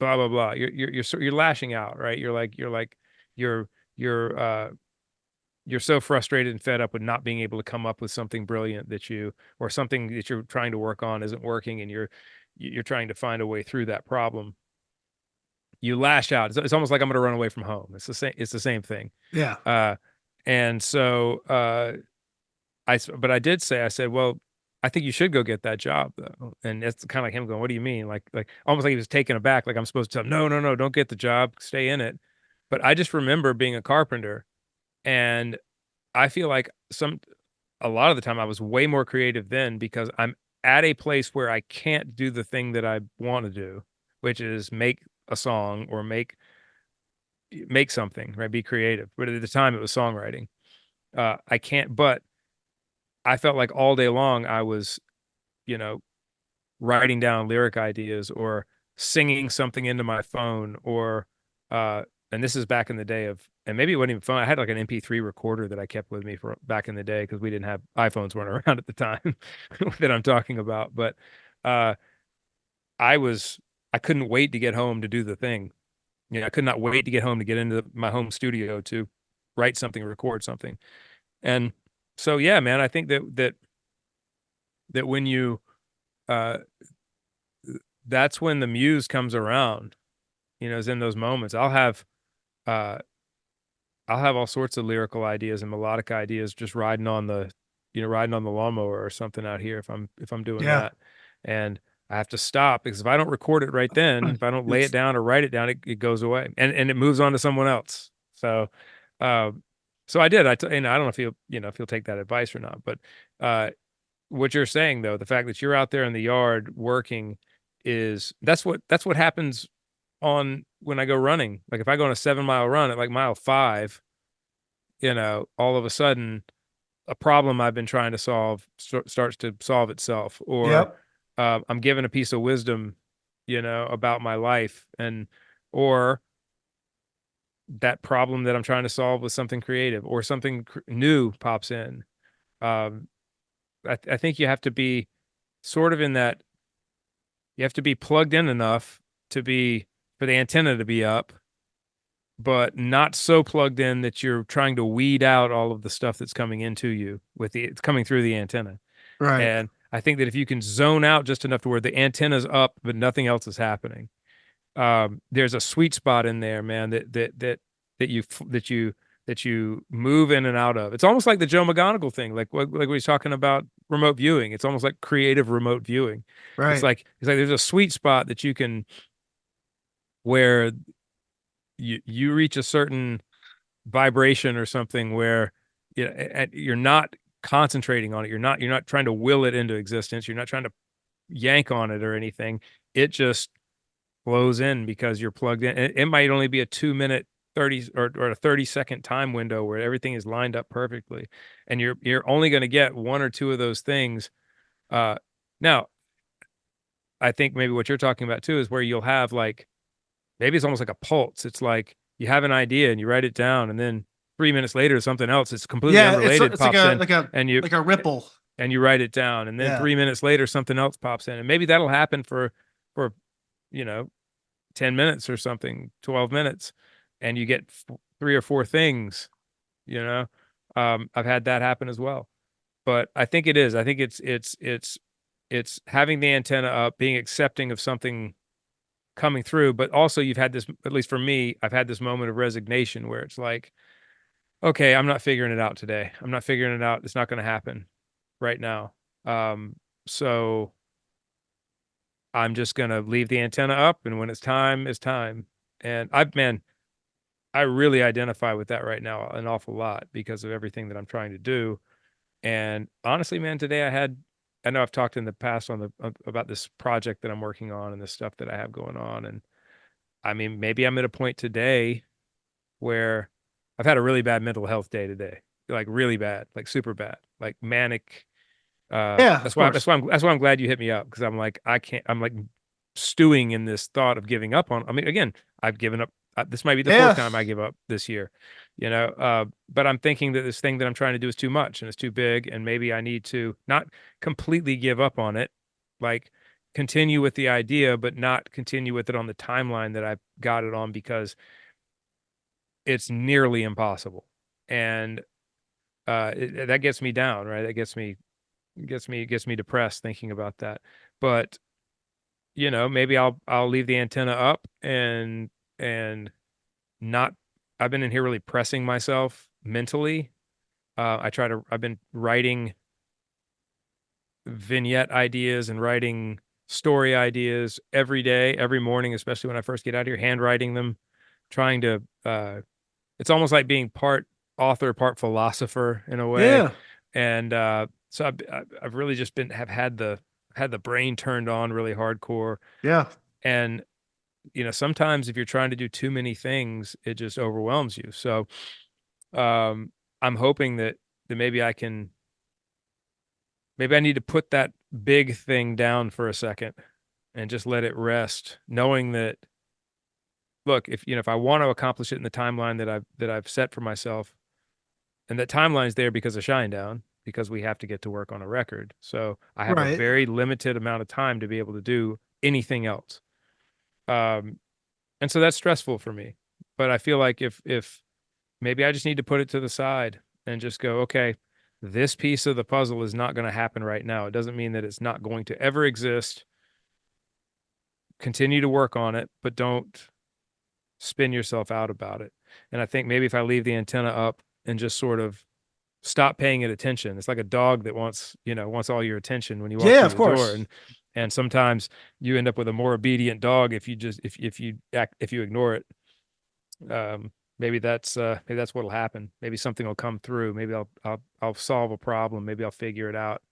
blah blah blah, you're lashing out, right? You're you're you're so frustrated and fed up with not being able to come up with something brilliant or something that you're trying to work on isn't working, and you're trying to find a way through that problem. You lash out. It's almost like I'm going to run away from home. It's the same thing. Yeah. uh and so but I did say, I said, well, I think you should go get that job though. And it's kind of like him going, what do you mean? Like almost like he was taken aback, like I'm supposed to tell him, no, no, no, don't get the job, stay in it. But I just remember being a carpenter, and I feel like a lot of the time I was way more creative then, because I'm at a place where I can't do the thing that I want to do, which is make a song or make something, right? Be creative. But at the time it was songwriting. I can't, but I felt like all day long I was, you know, writing down lyric ideas or singing something into my phone, or and this is back in the day of, and maybe it wasn't even phone. I had like an MP3 recorder that I kept with me for back in the day, because we didn't have iPhones, weren't around at the time that I'm talking about. But uh I was I couldn't wait to get home to do the thing. I could not wait to get home to get into my home studio to write something, record something. And so yeah, man, I think that when you uh that's when the muse comes around, is in those moments. Uh I'll have all sorts of lyrical ideas and melodic ideas just riding on the lawnmower or something out here, if I'm doing Yeah. that. And I have to stop, because if I don't record it right then, if I don't lay it It's down or write it down, it goes away, and it moves on to someone else. So, uh, so I did. And I don't know if you'll take that advice or not, but uh, what you're saying though, the fact that you're out there in the yard working, that's what happens on when I go running. Like if I go on a 7 mile run at like mile 5, all of a sudden a problem I've been trying to solve starts to solve itself, or yep. I'm given a piece of wisdom, about my life, or that problem that I'm trying to solve with something creative, or something new pops in. Um, I think you have to be sort of in that, you have to be plugged in enough for the antenna to be up, but not so plugged in that you're trying to weed out all of the stuff that's coming into you it's coming through the antenna. Right. And I think that if you can zone out just enough to where the antenna's up but nothing else is happening, there's a sweet spot in there, man, that you move in and out of. It's almost like the Joe McGonigal thing, like we was talking about remote viewing. It's almost like creative remote viewing. It's Right. like there's a sweet spot that you can, where you reach a certain vibration or something where you're not concentrating on it. You're not trying to will it into existence. You're not trying to yank on it or anything. It just flows in because you're plugged in. It might only be a 2-minute 30 or a 30-second time window where everything is lined up perfectly, and you're only going to get one or two of those things. Now I think maybe what you're talking about too is where you'll have like, maybe it's almost like a pulse. It's like you have an idea and you write it down, and then 3 minutes later something else it's completely Yeah, unrelated it's like pops a in, and you like a ripple. and you write it down, and then Yeah. 3 minutes later something else pops in, and maybe that'll happen for you know 10 minutes or something, 12 minutes, and you get 3 or 4 things, you know. I've had that happen as well. But I think it's having the antenna up, being accepting of something coming through, but also you've had this, at least for me, I've had this moment of resignation where it's like, okay, I'm not figuring it out today. I'm not figuring it out. It's not going to happen right now. So I'm just going to leave the antenna up, and when it's time, it's time. And I really identify with that right now an awful lot because of everything that I'm trying to do. And honestly, man, today I know I've talked in the past about this project that I'm working on and the stuff that I have going on. And I mean, maybe I'm at a point today where I've had a really bad mental health day today, like really bad, like super bad, like manic. Yeah, of course. That's why I'm glad you hit me up, because I'm like, I'm like stewing in this thought of giving up on. I mean, again, I've given up. This might be the fourth Yeah. time I give up this year, but I'm thinking that this thing that I'm trying to do is too much and it's too big, and maybe I need to not completely give up on it, like continue with the idea, but not continue with it on the timeline that I've got it on, because it's nearly impossible. And that gets me down, right? That gets me depressed thinking about that. But maybe I'll leave the antenna up and not. I've been in here really pressing myself mentally. I've been writing vignette ideas and writing story ideas every day, every morning, especially when I first get out here, handwriting them, trying to, it's almost like being part author, part philosopher in a way. Yeah. And, so I've really just have had the brain turned on really hardcore. Yeah. And, sometimes if you're trying to do too many things, it just overwhelms you. So, I'm hoping that maybe I need to put that big thing down for a second and just let it rest, knowing that, look, if I want to accomplish it in the timeline that I've set for myself, and that timeline is there because of Shinedown, because we have to get to work on a record. So I have a Right. very limited amount of time to be able to do anything else. And so that's stressful for me. But I feel like if maybe I just need to put it to the side and just go, okay, this piece of the puzzle is not going to happen right now. It doesn't mean that it's not going to ever exist. Continue to work on it, but don't spin yourself out about it. And I think maybe if I leave the antenna up and just sort of stop paying it attention, it's like a dog that wants all your attention when you walk Yeah, through of the door. course. And sometimes you end up with a more obedient dog if you ignore it. Maybe that's what'll happen. Maybe something will come through. Maybe I'll solve a problem. Maybe I'll figure it out.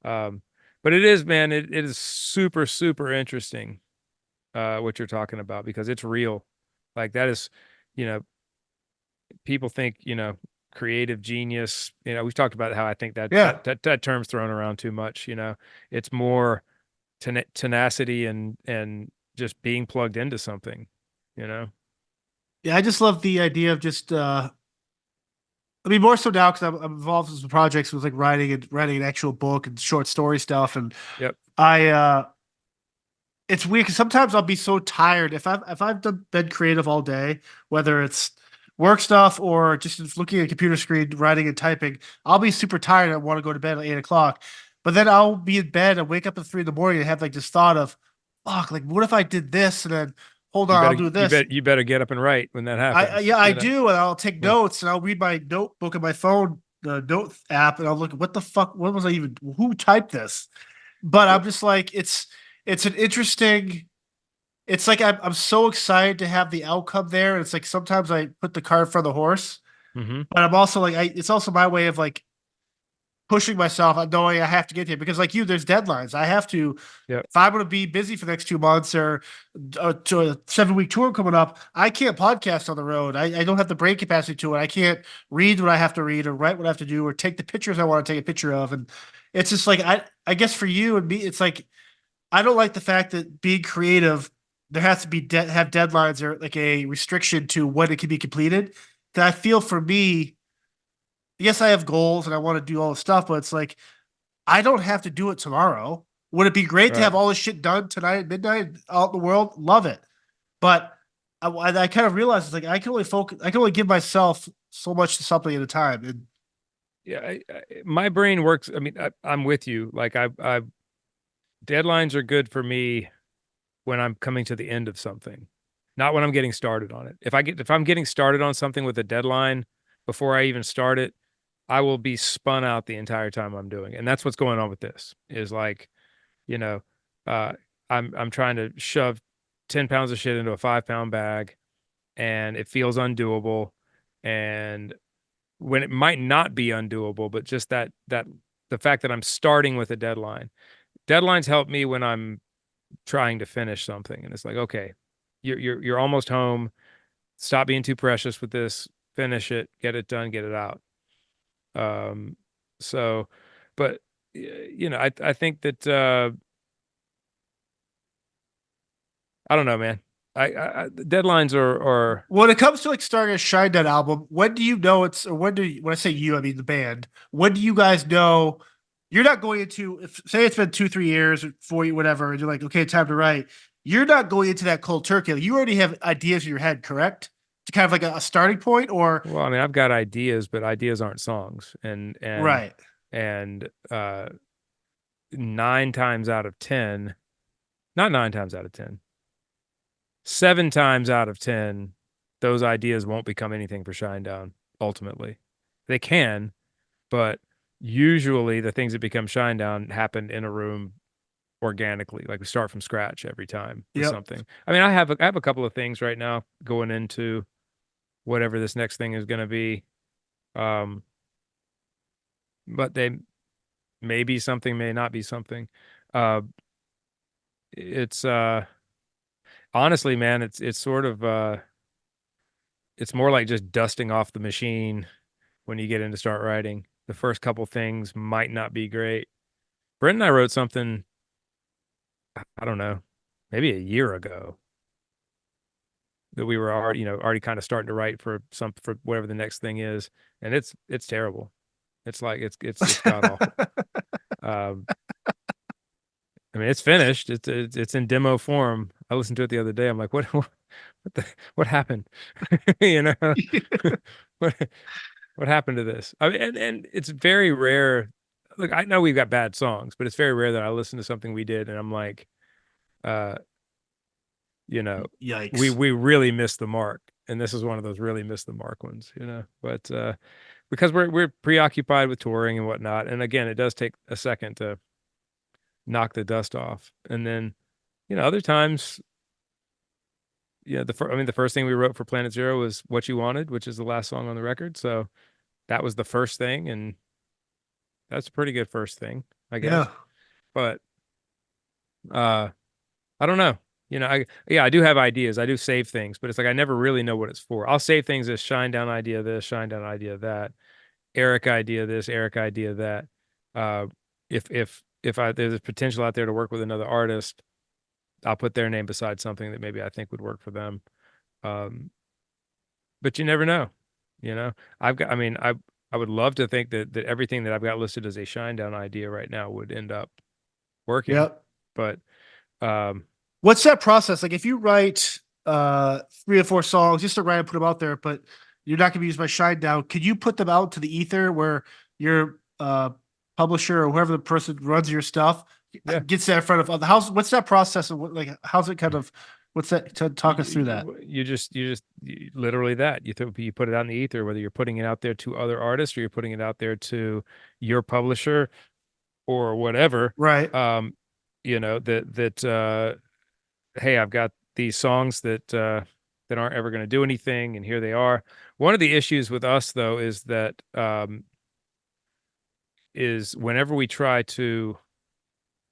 But it is, man, it is super, super interesting, what you're talking about, because it's real. Like that is, people think, creative genius, we've talked about how I think Yeah. that term's thrown around too much. It's more tenacity and just being plugged into something, Yeah, I just love the idea of just I mean, more so now because I'm involved in some projects with like writing an actual book and short story stuff. And Yep. I it's weird because sometimes I'll be so tired if I've been creative all day, whether it's work stuff or just looking at a computer screen, writing and typing. I'll be super tired. I want to go to bed at 8 o'clock, but then I'll be in bed and wake up at 3 in the morning and have like this thought of, fuck, like what if I did this and then hold on, I'll do this. You better get up and write when that happens. Yeah, I do, and I'll take Yeah. notes and I'll read my notebook on my phone, the note app, and I'll look at what the fuck, what was I even, who typed this? But I'm just like, it's an interesting. It's like I'm so excited to have the outcome there. It's like sometimes I put the cart in front of the horse, Mm-hmm. but I'm also like, it's also my way of like pushing myself, knowing I have to get here because, like you, there's deadlines. I have to. Yep. If I'm going to be busy for the next 2 months or to a 7 week tour coming up, I can't podcast on the road. I don't have the brain capacity to it. I can't read what I have to read or write what I have to do or take the pictures I want to take a picture of. And it's just like, I guess for you and me, it's like, I don't like the fact that being creative, there has to be have deadlines or like a restriction to when it can be completed. That I feel for me, yes, I have goals and I want to do all the stuff, but it's like I don't have to do it tomorrow. Would it be great to Right. have all this shit done tonight at midnight out in the world? Love it, but I kind of realized it's like I can only focus. I can only give myself so much to something at a time. And Yeah. My brain works. I mean, I'm with you. Like deadlines are good for me when I'm coming to the end of something, not when I'm getting started on it. If I'm getting started on something with a deadline before I even start it, I will be spun out the entire time I'm doing it. And that's what's going on with this is like, you know, uh, I'm trying to shove 10 pounds of shit into a 5 pound bag and it feels undoable. And when it might not be undoable, but just that the fact that I'm starting with a deadline. Deadlines help me when I'm trying to finish something and it's like, okay, you're almost home. Stop being too precious with this. Finish it, get it done, get it out. Um, so, but I think that I don't know, man. Deadlines are when it comes to like starting a Shinedown album, when do you know it's or when I say you, I mean the band. When do you guys know you're not going into if say it's been 2, 3 years or 4 whatever, and you're like, okay, time to write. You're not going into that cold turkey. You already have ideas in your head, correct? To kind of like a starting point, or well, I mean, I've got ideas, but ideas aren't songs. right. And 9 times out of 10, not 9 times out of 10, 7 times out of 10, those ideas won't become anything for Shinedown ultimately. They can, but usually the things that become Shinedown happen in a room organically. Like we start from scratch every time with Yep. something. I mean, I have a couple of things right now going into whatever this next thing is going to be. Um, but they may be something, may not be something. Uh, it's honestly, man, it's sort of it's more like just dusting off the machine when you get in to start writing. The first couple things might not be great. Brent and I wrote something, I don't know, maybe a year ago that we were already kind of starting to write for whatever the next thing is, and it's terrible. It's like it's god awful. Um, I mean, it's finished. It's in demo form. I listened to it the other day. I'm like, what happened? You know, what what happened to this? I mean, and it's very rare. Look, I know we've got bad songs, but it's very rare that I listen to something we did and I'm like, uh, you know, we Yikes. we really missed the mark. And this is one of those really missed the mark ones, you know. But because we're preoccupied with touring and whatnot, and again, it does take a second to knock the dust off. And then, other times, the first thing we wrote for Planet Zero was "What You Wanted," which is the last song on the record. So that was the first thing, and that's a pretty good first thing, I guess. Yeah. But uh, I don't know. I do have ideas. I do save things, but it's like I never really know what it's for. I'll save things as Shinedown idea this, Shinedown idea that, Eric idea this, Eric idea that. Uh, if there's a potential out there to work with another artist, I'll put their name beside something that maybe I think would work for them. Um, but you never know. You know, I would love to think that everything that I've got listed as a Shinedown idea right now would end up working, Yep. but um, What's that process? Like if you write 3 or 4 songs just to write and put them out there, but you're not gonna be used by Shinedown, could you put them out to the ether where your publisher or whoever the person runs your stuff yeah. gets that in front of the house? What's that process and what, like how's it kind of what's that to talk us through that? Literally that you put it out in the ether, whether you're putting it out there to other artists or you're putting it out there to your publisher or whatever. Right. That hey, I've got these songs that aren't ever going to do anything, and here they are. One of the issues with us though is that is whenever we try to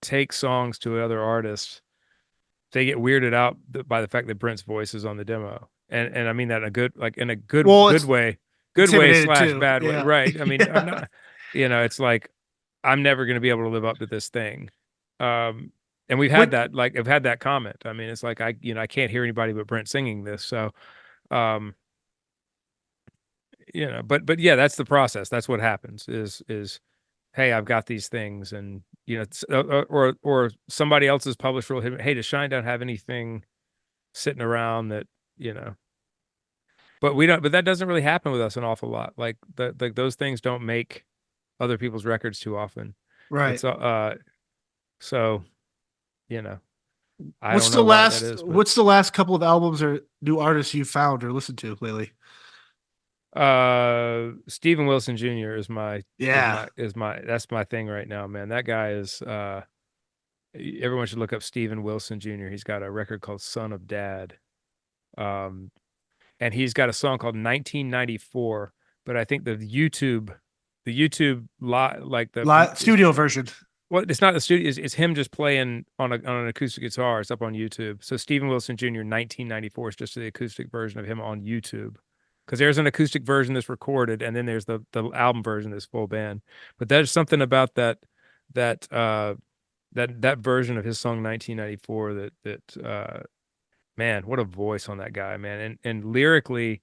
take songs to other artists, they get weirded out by the fact that Brent's voice is on the demo. And I mean that in a good, like in a Well, good it's way, intimidated slash too. bad way. Yeah. Right. I mean, I'm Yeah. not, it's like, I'm never going to be able to live up to this thing. Um, and we've had What that, like, I've had that comment. I mean, it's like, I can't hear anybody but Brent singing this. So, um, but yeah, that's the process. That's what happens is, hey, I've got these things, and or somebody else's publisher will hit, hey, does Shinedown have anything sitting around that, you know, but we don't, but that doesn't really happen with us an awful lot. Like those things don't make other people's records too often. right. It's so, you know, I don't know why that is, but What's the last couple of albums or new artists you found or listened to lately? Steven Wilson Jr. is my Yeah. that's my thing right now, man. That guy is everyone should look up Steven Wilson Jr. He's got a record called Son of Dad. Um and he's got a song called 1994, but I think the YouTube like Studio version. well, it's not the studio, it's him just playing on an acoustic guitar. It's up on YouTube. So Steven Wilson Jr. 1994 is just the acoustic version of him on YouTube. Because there's an acoustic version that's recorded, and then there's the album version that's full band. But there's something about that that version of his song 1994 that man, what a voice on that guy, man. And lyrically,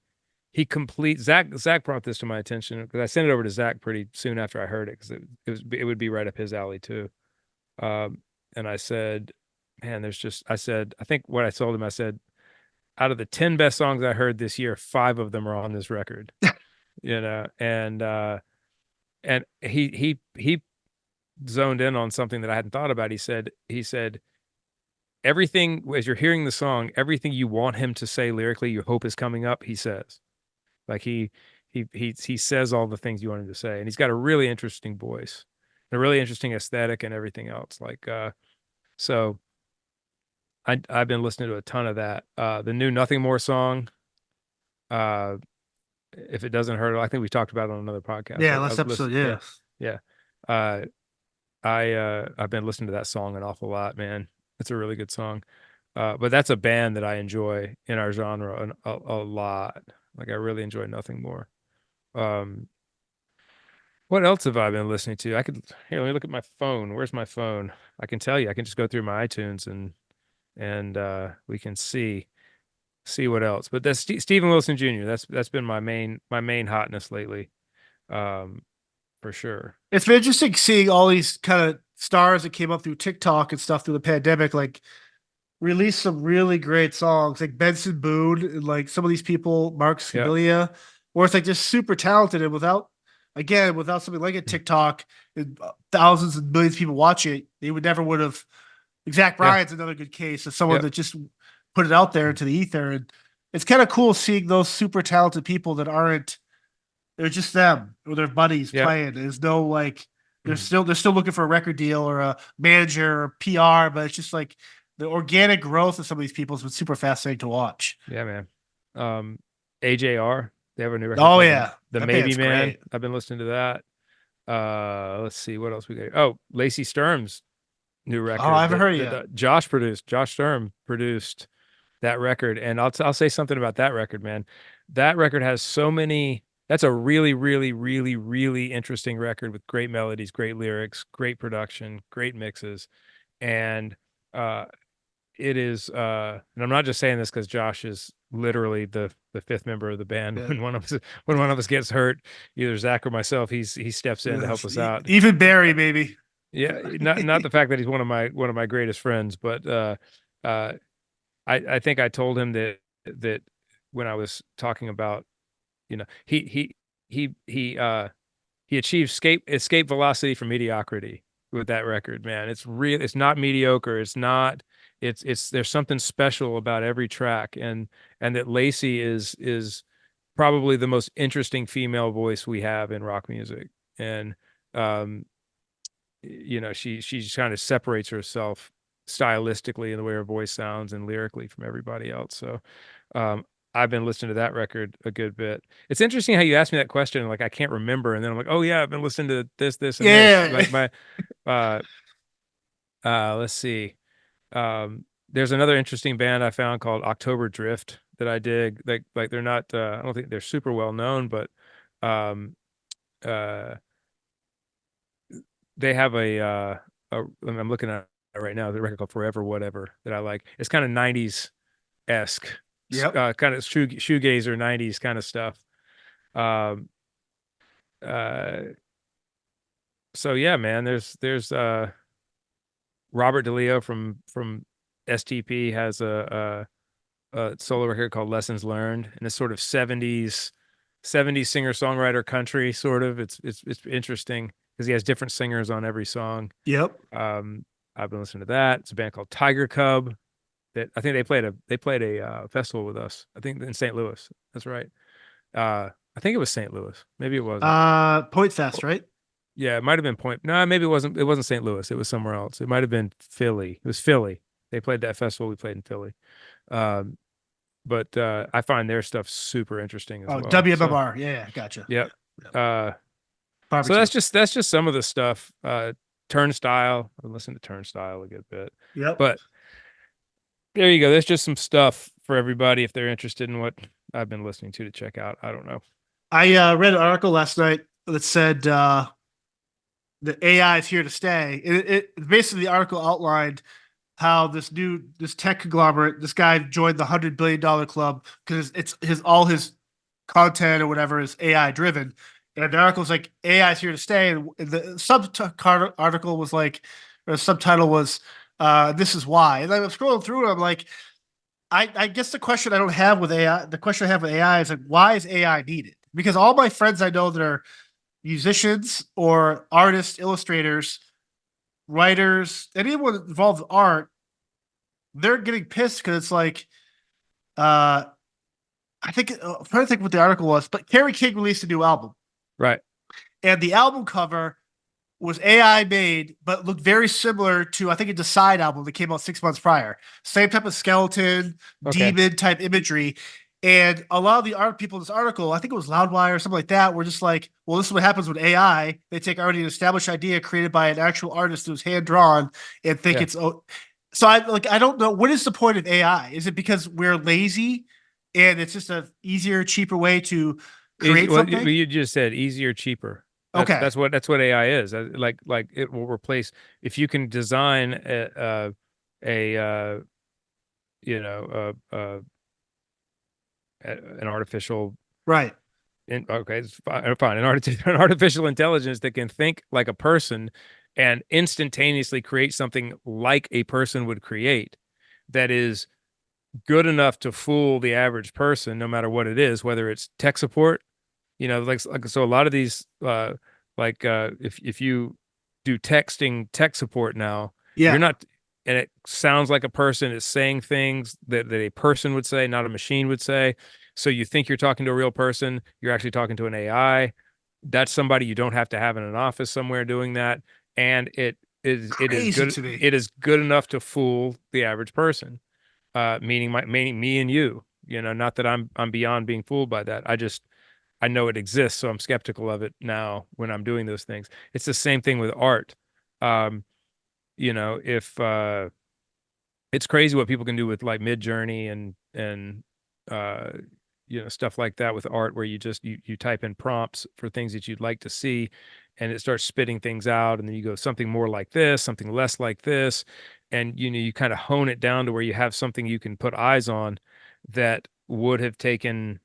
he completes. Zach brought this to my attention because I sent it over to Zach pretty soon after I heard it, because it would be right up his alley too. And I said, man, I said, I think what I told him, I said, out of the 10 best songs I heard this year, 5 of them are on this record. And he zoned in on something that I hadn't thought about. He said everything, as you're hearing the song, everything you want him to say lyrically, you hope is coming up, he says. Like he says all the things you want him to say, and he's got a really interesting voice, a really interesting aesthetic, and everything else. Like so I've been listening to a ton of that. The new Nothing More song, uh if it doesn't hurt, I think we talked about it on another podcast. Yeah, I've last episode. listened, yeah, Yeah. yeah. I've been listening to that song an awful lot, man. It's a really good song. But that's a band that I enjoy in our genre a lot. Like I really enjoy Nothing More. Um, what else have I been listening to? Here, let me look at my phone. Where's my phone? I can tell you. I can just go through my iTunes and we can see what else. But that's Steven Wilson Jr. That's been my main hotness lately, um, for sure. It's been interesting seeing all these kind of stars that came up through TikTok and stuff through the pandemic, like release some really great songs, like Benson Boone and like some of these people, Mark Yeah, Scabilia, where it's like just super talented and without something like a TikTok and thousands and millions of people watching it, they would have. Zach yeah, Bryan's another good case of someone yeah, that just put it out there into the ether, and it's kind of cool seeing those super talented people that aren't. They're just them or their buddies yeah. playing. There's no like they're still looking for a record deal or a manager or PR, but it's just like the organic growth of some of these people has been super fascinating to watch. Yeah, man. AJR, they have a new record Oh called yeah, The that Maybe band's Man. great. I've been listening to that. Let's see what else we got. Oh, Lacey Sturm's new Oh, I record haven't that heard it that yet. Josh produced. Josh Sturm produced that record, and I'll say something about that record, man. That record has so many. That's a really, really, really, really interesting record with great melodies, great lyrics, great production, great mixes, and uh it is and I'm not just saying this because Josh is literally the fifth member of the band. Yeah. When one of us gets hurt, either Zach or myself, he steps in to help us out. Even Barry, maybe. Yeah, not the fact that he's one of my greatest friends, but uh I think I told him that when I was talking about, he achieved escape velocity from mediocrity with that record, man. It's not mediocre. It's there's something special about every track, and that Lacey is probably the most interesting female voice we have in rock music. And um she just kind of separates herself stylistically in the way her voice sounds and lyrically from everybody else. So I've been listening to that record a good bit. It's interesting how you asked me that question, and like I can't remember, and then I'm like, oh yeah, I've been listening to this, and this. Yeah. Like my uh let's see. There's another interesting band I found called October Drift that I dig. Like they're not I don't think they're super well known, but um uh they have I'm looking at it right now, the record called Forever Whatever that I like. It's kind of 90s esque, Yep. kind of shoegazer 90s kind of stuff. Um uh so yeah, man, there's Robert DeLeo from STP has a solo record called Lessons Learned, and it's sort of 70s singer-songwriter country sort of. It's interesting because he has different singers on every song. Yep. Um, I've been listening to that. It's a band called Tiger Cub that I think they played a festival with us. I think in St. Louis. That's right. I think it was St. Louis. Maybe it wasn't. Point Fest, right? Yeah, it might have been Point. No, maybe it wasn't. It wasn't St. Louis. It was somewhere else. It might have been Philly. It was Philly. They played that festival. We played in Philly. Um, but I find their stuff super interesting as Oh, well. So, WMMR. Yeah, gotcha. yep. Yep. Uh, so Barbecue. that's just some of the stuff. Turnstile. I listen to Turnstile a good bit, Yep. but there you go. There's just some stuff for everybody if they're interested in what I've been listening to check out. I don't know. I read an article last night that said that AI is here to stay. It basically the article outlined how this tech conglomerate, this guy joined the $100 billion club because it's his all his content or whatever is AI driven. And the article's like AI is here to stay. And the article was like, or the subtitle was, "This is why." And I'm scrolling through it. I'm like, I guess the question I don't have with AI, the question I have with AI is like, why is AI needed? Because all my friends I know that are musicians or artists, illustrators, writers, anyone involved with art, they're getting pissed because it's like, uh, I'm trying to think what the article was, but Carrie King released a new album, Right. and the album cover was AI made, but looked very similar to I think a Decide album that came out 6 months prior. Same type of skeleton, Okay. demon type imagery. And a lot of the art people in this article, I think it was Loudwire or something like that, were just like, well, this is what happens with AI. They take already an established idea created by an actual artist who's hand drawn and think Yeah. it's so I don't know what is the point of AI? Is it because we're lazy and it's just a easier, cheaper way to create Well, something? you just said easier, cheaper. That's Okay. that's what that's what AI is. Like it will replace if you can design a you know an artificial Right. okay, it's fine. An artificial intelligence that can think like a person and instantaneously create something like a person would create that is good enough to fool the average person, no matter what it is, whether it's tech support, like so a lot of these if you do texting tech support now, you're Yeah. not and it sounds like a person is saying things that a person would say, not a machine would say. So you think you're talking to a real person, you're actually talking to an AI. That's somebody you don't have to have in an office somewhere doing that. And it is Crazy good. to me. It is good enough to fool the average person. Meaning me and you. Not that I'm beyond being fooled by that. I know it exists, so I'm skeptical of it now when I'm doing those things. It's the same thing with art. Um, if it's crazy what people can do with like Mid Journey and uh stuff like that with art where you type in prompts for things that you'd like to see and it starts spitting things out, and then you go something more like this, something less like this, and you kind of hone it down to where you have something you can put eyes on that would have taken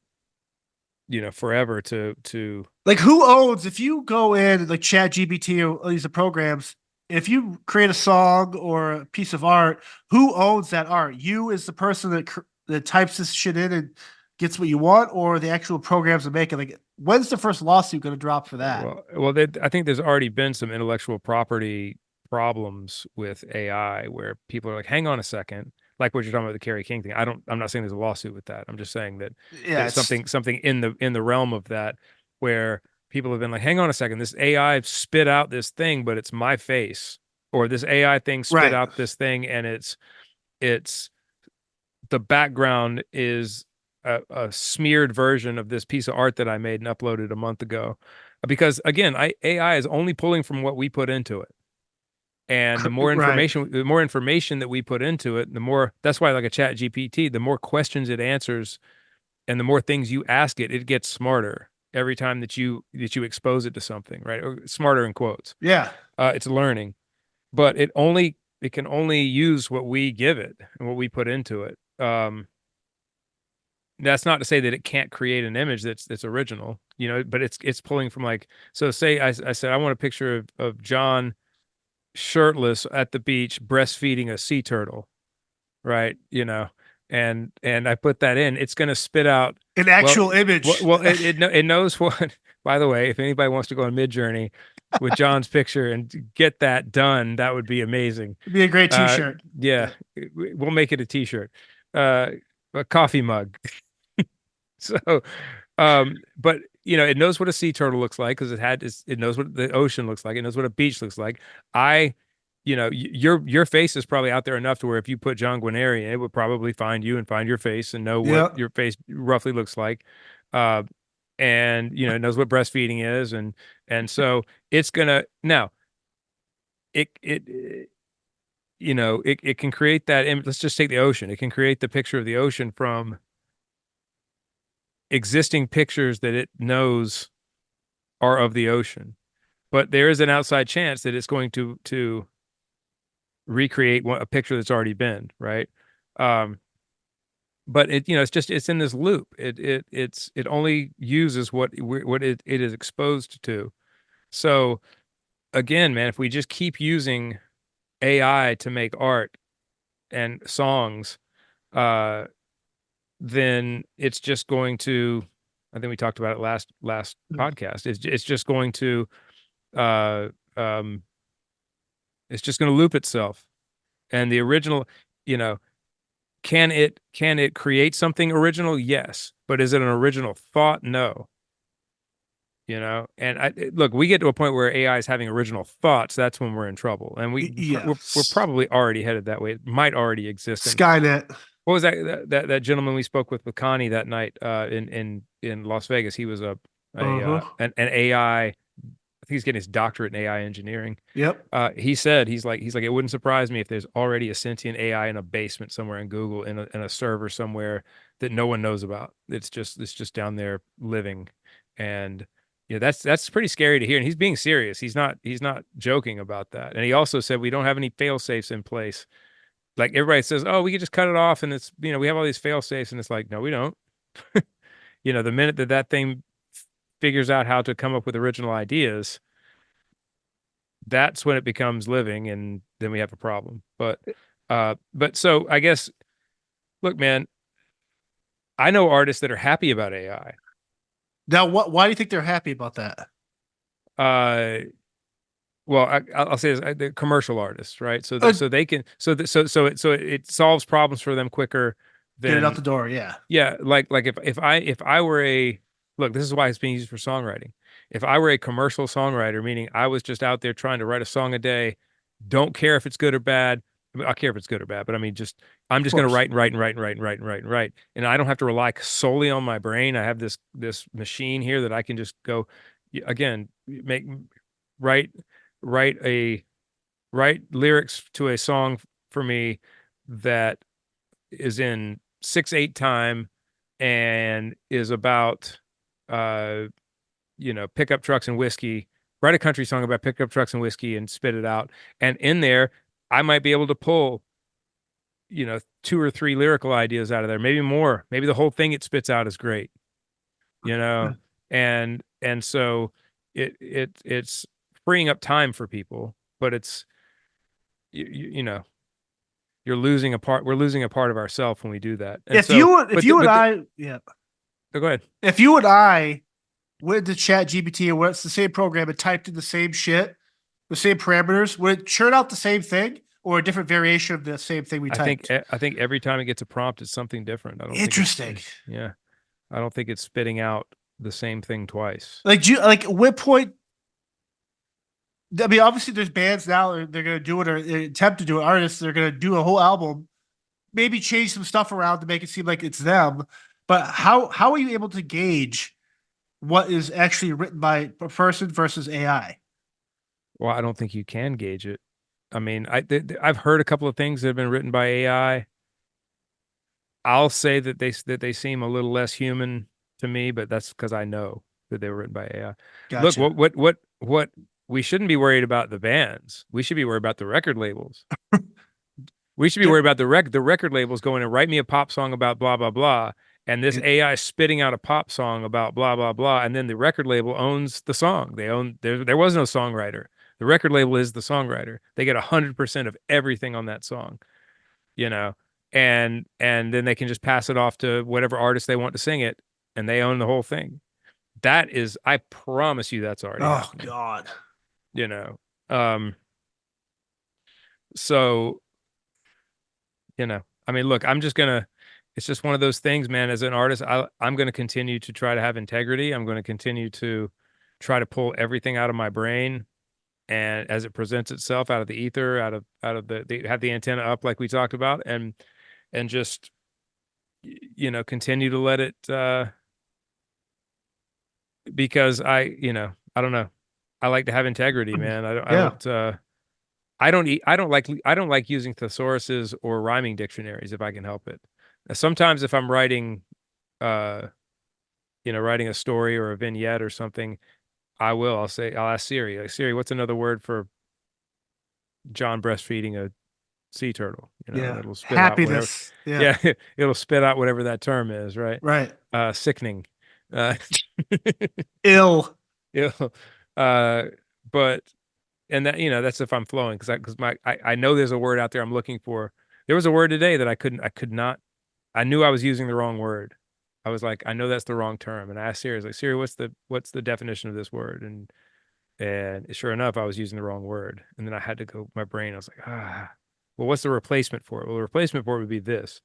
forever to Like who owns if you go in like Chat GBT or these programs, if you create a song or a piece of art, who owns that art? You is the person that types this shit in and gets what you want, or the actual programs that make it. Like, when's the first lawsuit going to drop for that? I think there's already been some intellectual property problems with AI where people are like, hang on a second, like what you're talking about the Kerry King thing. I'm not saying there's a lawsuit with that. I'm just saying that Yeah, there's it's something in the realm of that where people have been like, hang on a second, this AI spit out this thing, but it's my face, or this AI thing spit right. out this thing and it's the background is a smeared version of this piece of art that I made and uploaded a month ago, because again, AI is only pulling from what we put into it. And Right. the more information that we put into it, the more, that's why like a chat GPT, the more questions it answers and the more things you ask it, it gets smarter every time that you expose it to something, right? Or smarter in quotes. Yeah. It's learning, but it can only use what we give it and what we put into it. That's not to say that it can't create an image that's original, but it's pulling from like, so say I said I want a picture of John shirtless at the beach breastfeeding a sea turtle, right? And I put that in, it's going to spit out, An well, actual image. it knows what. By the way, if anybody wants to go on Midjourney with John's picture and get that done, that would be amazing. It'd be a great T-shirt. Yeah, we'll make it a T-shirt, a coffee mug. So, but it knows what a sea turtle looks like because it knows what the ocean looks like. It knows what a beach looks like. Your face is probably out there enough to where if you put John Guarnieri in, it would probably find you and find your face and know Yeah. what your face roughly looks like. And it knows what breastfeeding is, and so it's gonna now. It can create that image. Let's just take the ocean. It can create the picture of the ocean from existing pictures that it knows are of the ocean, but there is an outside chance that it's going to recreate a picture that's already been, right. But it's in this loop. It only uses what it is exposed to. So again, man, if we just keep using AI to make art and songs, then it's just going to, I think we talked about it last podcast. It's just going to uh it's just going to loop itself. And the original, can it create something original? Yes. But is it an original thought? No. And look, we get to a point where AI is having original thoughts. That's when we're in trouble. And we're probably already headed that way. It might already exist. Skynet. What was that gentleman we spoke with Connie that night in Las Vegas? He was an AI. I think he's getting his doctorate in AI engineering. Yep. He said he's like it wouldn't surprise me if there's already a sentient AI in a basement somewhere in Google in a server somewhere that no one knows about. It's just down there living, and that's pretty scary to hear. And he's being serious. He's not joking about that. And he also said we don't have any fail safes in place. Like everybody says, oh, we could just cut it off, and it's we have all these fail safes, and it's like, no, we don't. The minute that thing figures out how to come up with original ideas, that's when it becomes living, and then we have a problem. But so I guess, look, man, I know artists that are happy about AI. Now, why do you think they're happy about that? Well, I'll say this, the commercial artists, right? So they can, so it solves problems for them quicker than get it out the door. Yeah. Yeah. Like if I were look, this is why it's being used for songwriting. If I were a commercial songwriter, meaning I was just out there trying to write a song a day, don't care if it's good or bad. I mean, I care if it's good or bad, but I mean, I'm just going to write and write and write and write and write and write and write. And I don't have to rely solely on my brain. I have this machine here that I can just go, again, write lyrics to a song for me that is in 6/8 time and is about pickup trucks and whiskey. Write a country song about pickup trucks and whiskey and spit it out. And in there, I might be able to pull 2 or 3 lyrical ideas out of there, maybe more. Maybe the whole thing it spits out is great. And so it's freeing up time for people, but it's we're losing a part of ourselves when we do that. And go ahead. If you and I went to Chat GPT and it's the same program and typed in the same shit, the same parameters, would it churn out the same thing or a different variation of the same thing we typed? I think every time it gets a prompt, it's something different. Interesting. I don't think it's spitting out the same thing twice. Like what point? I mean, obviously, there's bands now they're going to do it or attempt to do it. Artists they're going to do a whole album, maybe change some stuff around to make it seem like it's them. But how are you able to gauge what is actually written by a person versus AI? Well, I don't think you can gauge it. I mean, I've heard a couple of things that have been written by AI. I'll say that they seem a little less human to me, but that's because I know that they were written by AI. Look, Gotcha. what we shouldn't be worried about the bands. We should be worried about the record labels. We should be Get worried about the record labels going and write me a pop song about blah blah blah, and this it. AI spitting out a pop song about blah blah blah, and then the record label owns the song. They own there was no songwriter. The record label is the songwriter. They get 100% of everything on that song, you know, and then they can just pass it off to whatever artist they want to sing it, and they own the whole thing. That is, I promise you, that's already Oh happening. God. You know, um, so I mean, look, it's just one of those things, man. As an artist, I'm gonna continue to try to have integrity. I'm gonna continue to try to pull everything out of my brain and as it presents itself out of the ether, out of have the antenna up like we talked about, and just continue to let it because I don't know. I like to have integrity, man. Yeah. I don't like using thesauruses or rhyming dictionaries if I can help it. Sometimes if I'm writing uh writing a story or a vignette or something, I'll ask Siri, like, Siri, what's another word for John breastfeeding a sea turtle? And Yeah. it'll spit out whatever. Happiness. Yeah. Yeah, it'll spit out whatever that term is, right? Right. Sickening. Uh Ill. yeah. Uh but and that that's if I'm flowing because I know there's a word out there I'm looking for. There was a word today that I could not. I knew I was using the wrong word. I was like, I know that's the wrong term, and I asked Siri, I was like, Siri, what's the definition of this word? And sure enough, I was using the wrong word, and then I had to go my brain. I was like, well, what's the replacement for it? Well, the replacement for it would be this.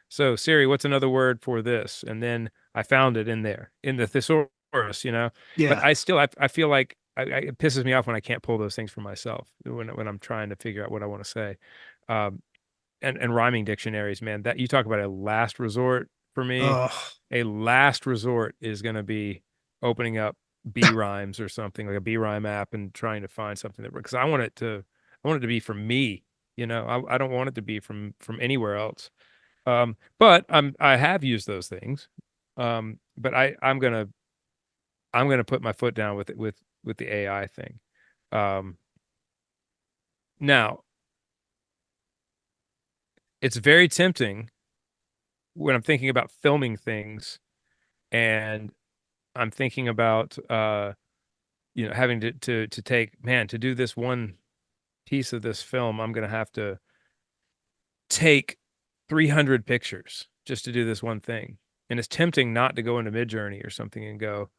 So Siri, what's another word for this? And then I found it in there in the thesaurus. But Yeah. I feel like it pisses me off when I can't pull those things for myself when I'm trying to figure out what I want to say. Um, and rhyming dictionaries, man, that you talk about a last resort for me. Oh. A last resort is going to be opening up B rhymes or something like a B rhyme app and trying to find something that because I want it to be from me. I don't want it to be from anywhere else. But I have used those things. But I'm gonna put my foot down with it with the AI thing. Um, Now it's very tempting when I'm thinking about filming things and I'm thinking about having to take man to do this one piece of this film, I'm gonna have to take 300 pictures just to do this one thing. And it's tempting not to go into Midjourney or something and go,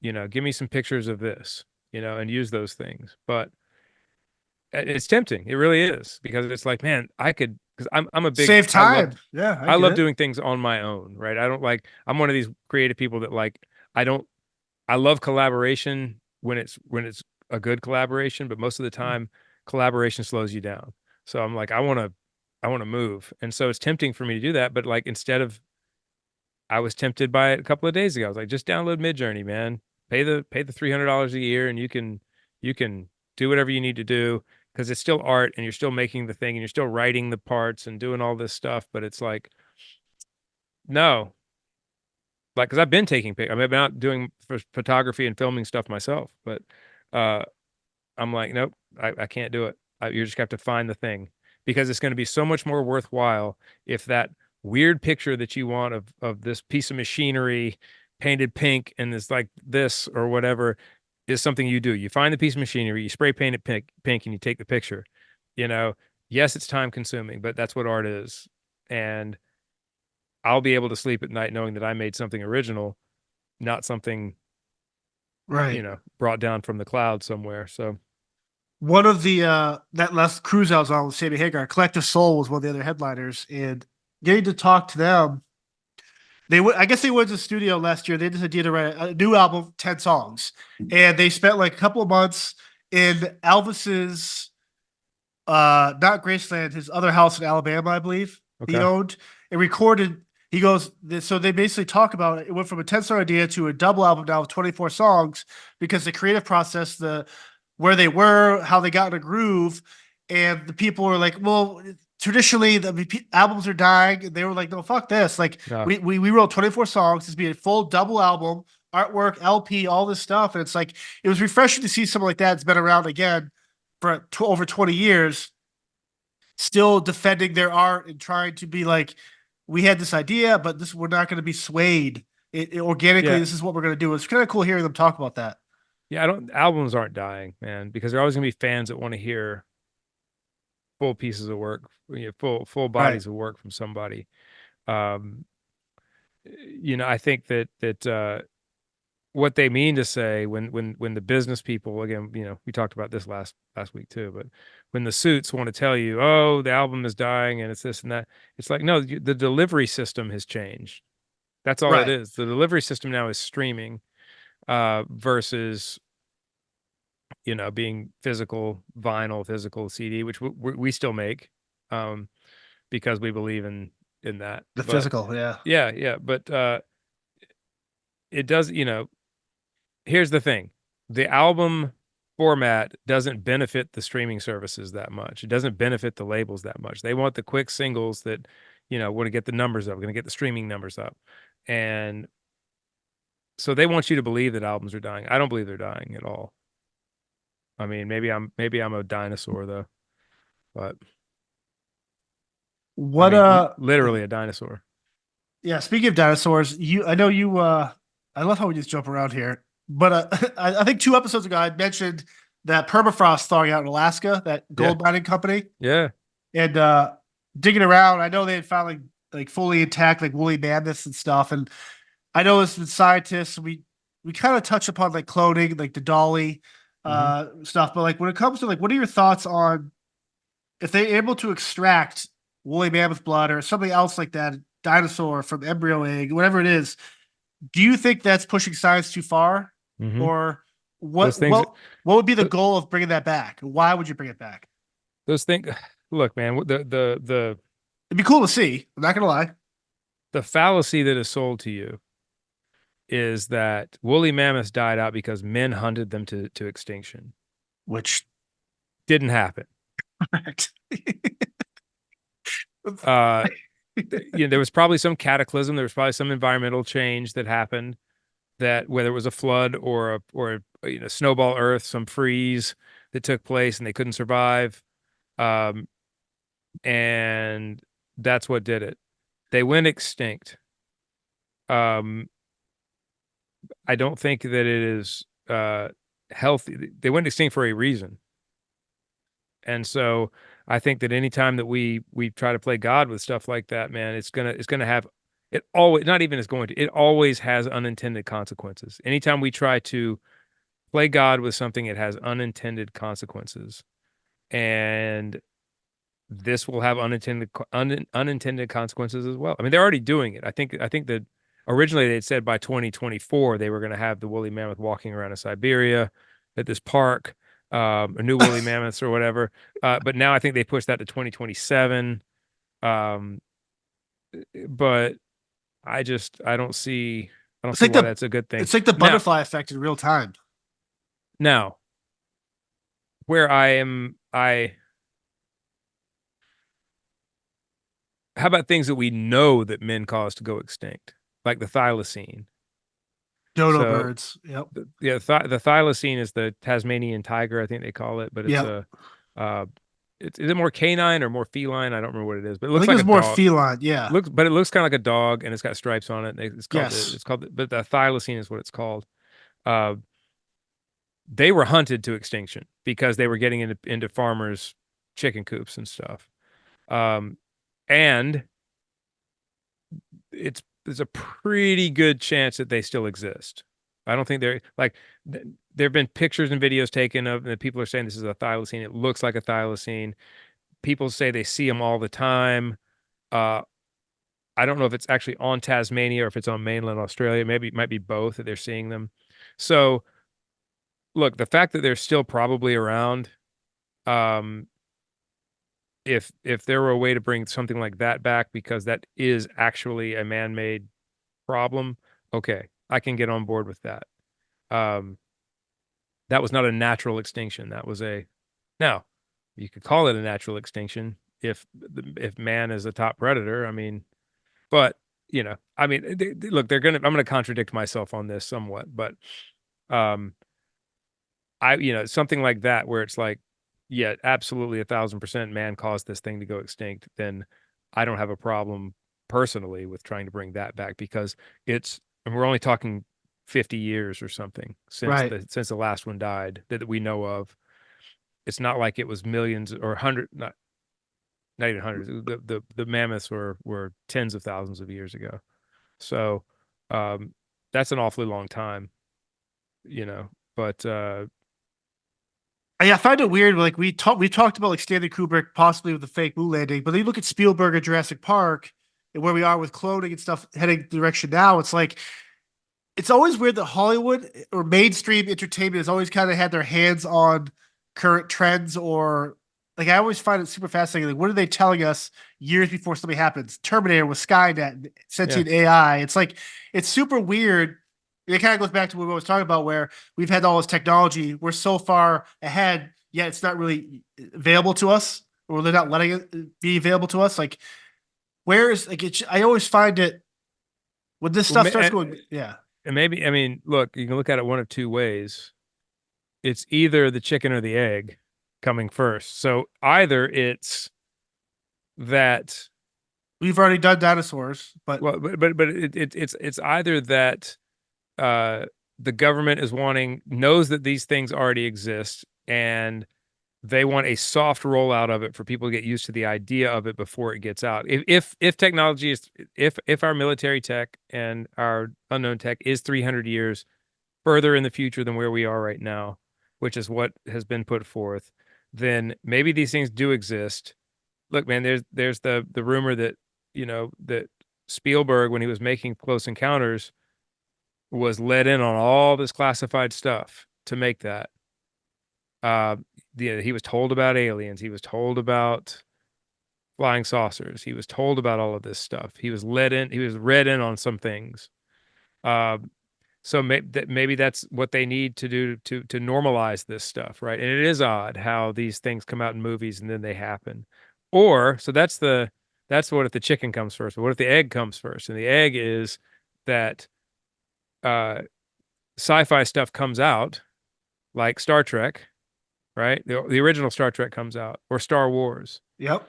give me some pictures of this, and use those things. But it's tempting. It really is because it's like, man, I could because I'm a big Save time. Yeah, I I get love it. doing things on my own, right? I don't like I'm one of these creative people that like I don't I love collaboration when it's a good collaboration, but most of the time collaboration slows you down. So I'm like I want to move. And so it's tempting for me to do that, but like instead of I was tempted by it a couple of days ago. I was like just download Midjourney, man. Pay the $300 a year and you can do whatever you need to do because it's still art and you're still making the thing and you're still writing the parts and doing all this stuff, but it's like no, like because I've been taking pic. I mean, I've been out doing photography and filming stuff myself, but uh, I'm like, nope, I can't do it. You're just gonna have to find the thing because it's going to be so much more worthwhile if that weird picture that you want of this piece of machinery painted pink and it's like this or whatever is something you do. You find the piece of machinery, you spray paint it pink, and you take the picture. You know, yes, it's time consuming, but that's what art is, and I'll be able to sleep at night knowing that I made something original, not something Right. brought down from the cloud somewhere. So One of the that last cruise I was on with Sammy Hagar, Collective Soul was one of the other headliners, and getting to talk to them, I guess they went to the studio last year. They just idea to write a new album, 10 songs, and they spent like a couple of months in Elvis's not Graceland, his other house in Alabama, I believe he okay. owned, and recorded. He goes, so they basically talk about it. It went from a 10-song idea to a double album now with 24 songs because the creative process, the where they were, how they got in a groove, and the people were like, well, traditionally the albums are dying. And they were like, no, fuck this. Like No. we wrote 24 songs. It's be a full double album, artwork, LP, all this stuff. And it's like, it was refreshing to see something like that. It's been around again for over 20 years, still defending their art and trying to be like, we had this idea, but this we're not going to be swayed. Organically, Yeah. this is what we're going to do. It's kind of cool hearing them talk about that. Yeah, albums aren't dying, man, because there are always gonna be fans that want to hear full pieces of work, full Right. bodies of work from somebody. Um, I think that what they mean to say when the business people, again, we talked about this last week too, but when the suits want to tell you, oh, the album is dying and it's this and that, it's like, no, the delivery system has changed. That's all it Right. is. The delivery system now is streaming versus being physical vinyl, physical CD, which we still make um, because we believe in that. The But physical, yeah. yeah, but it does. Here's the thing: the album format doesn't benefit the streaming services that much. It doesn't benefit the labels that much. They want the quick singles that want to get the numbers up, going to get the streaming numbers up, and so they want you to believe that albums are dying. I don't believe they're dying at all. I mean, maybe I'm a dinosaur though, but I What mean, literally a dinosaur. yeah, speaking of dinosaurs, I know you I love how we just jump around here. But I think 2 episodes ago I mentioned that permafrost thawing out in Alaska, that Yeah, gold mining company. yeah. And digging around, I know they had found like fully intact like woolly mammoths and stuff. And I know as scientists, we kind of touch upon like cloning, like the Dolly Hmm. stuff. But like when it comes to like, what are your thoughts on if they're able to extract woolly mammoth blood or something else like that, dinosaur from embryo egg, whatever it is? Do you think that's pushing science too far, Hmm. or Those what? things, What would be the th- goal of bringing that back? Why would you bring it back? those things. Look, man, It'd be cool to see. I'm not gonna lie. the fallacy that is sold to you is that woolly mammoths died out because men hunted them to extinction. Which Didn't happen. correct. Uh, there was probably some cataclysm. There was probably some environmental change that happened. That whether it was a flood or a snowball Earth, some freeze that took place and they couldn't survive, um, and that's what did it. They went extinct. Um, I don't think that it is healthy. They went extinct for a reason. And so I think that anytime that we try to play God with stuff like that, man, it's gonna have it always not even is going to, it always has unintended consequences. Anytime we try to play God with something, it has unintended consequences. And this will have unintended consequences as well. I mean, they're already doing it. I think that originally they had said by 2024 they were going to have the woolly mammoth walking around in Siberia at this park, a new woolly mammoths or whatever. But now I think they pushed that to 2027. Um, but I don't It's see like why that's a good thing. it's like the Now, butterfly effect in real time. now where I am, how about things that we know that men cause to go extinct, like the thylacine? Dodo So, birds. Yep. the thylacine is the Tasmanian tiger, I think they call it, but Yep. uh, is it more canine or more feline? I don't remember what it is, but it I looks think it like was a more dog. feline. Yeah. But it looks kind of like a dog, and it's got stripes on it. Yes. But the thylacine is what it's called. Uh, they were hunted to extinction because they were getting into farmers' chicken coops and stuff. Um, and there's a pretty good chance that they still exist. I don't think they're like there have been pictures and videos taken of, and people are saying this is a thylacine. It looks like a thylacine. People say they see them all the time. Uh, I don't know if it's actually on Tasmania or if it's on mainland Australia. Maybe it might be both that they're seeing them. So look, the fact that they're still probably around, um, if there were a way to bring something like that back, because that is actually a man-made problem, okay, I can get on board with that. Um, that was not a natural extinction. That was a now you could call it a natural extinction if man is a top predator. I mean, but I mean, look, I'm going to contradict myself on this somewhat, but um, something like that where it's like, yeah, absolutely 1,000% man caused this thing to go extinct, then I don't have a problem personally with trying to bring that back, because and we're only talking 50 years or something Right. since the last one died that we know of. It's not like it was millions or not even hundreds. The mammoths were tens of thousands of years ago. So um, that's an awfully long time, but I find it weird. Like we talked about like Stanley Kubrick possibly with the fake moon landing, but then you look at Spielberg and Jurassic Park and where we are with cloning and stuff heading the direction now. It's like it's always weird that Hollywood or mainstream entertainment has always kind of had their hands on current trends, or like I always find it super fascinating. Like, what are they telling us years before something happens? Terminator with Skynet, and yeah. sentient AI. It's like it's super weird. It kind of goes back to what we was talking about, where we've had all this technology. We're so far ahead, yet it's not really available to us, or they're not letting it be available to us. Like, where is like it? I always find it when this Well, stuff starts going. Yeah. and maybe, I mean, look, you can look at it one of two ways. It's either the chicken or the egg coming first. So either it's that We've already done dinosaurs, but well, but it's either that uh the government knows that these things already exist, and they want a soft rollout of it for people to get used to the idea of it before it gets out. If technology is if our military tech and our unknown tech is 300 years further in the future than where we are right now, which is what has been put forth, then maybe these things do exist. Look, man, there's the rumor that that Spielberg, when he was making Close Encounters, was let in on all this classified stuff to make that. Uh, he was told about aliens. He was told about flying saucers. He was told about all of this stuff. He was let in. He was read in on some things. Uh, so maybe that's what they need to do to normalize this stuff, right? And it is odd how these things come out in movies and then they happen. Or so that's what if the chicken comes first. But what if the egg comes first? And the egg is that uh, sci-fi stuff comes out, like Star Trek, right? The original Star Trek comes out, or Star Wars, yep.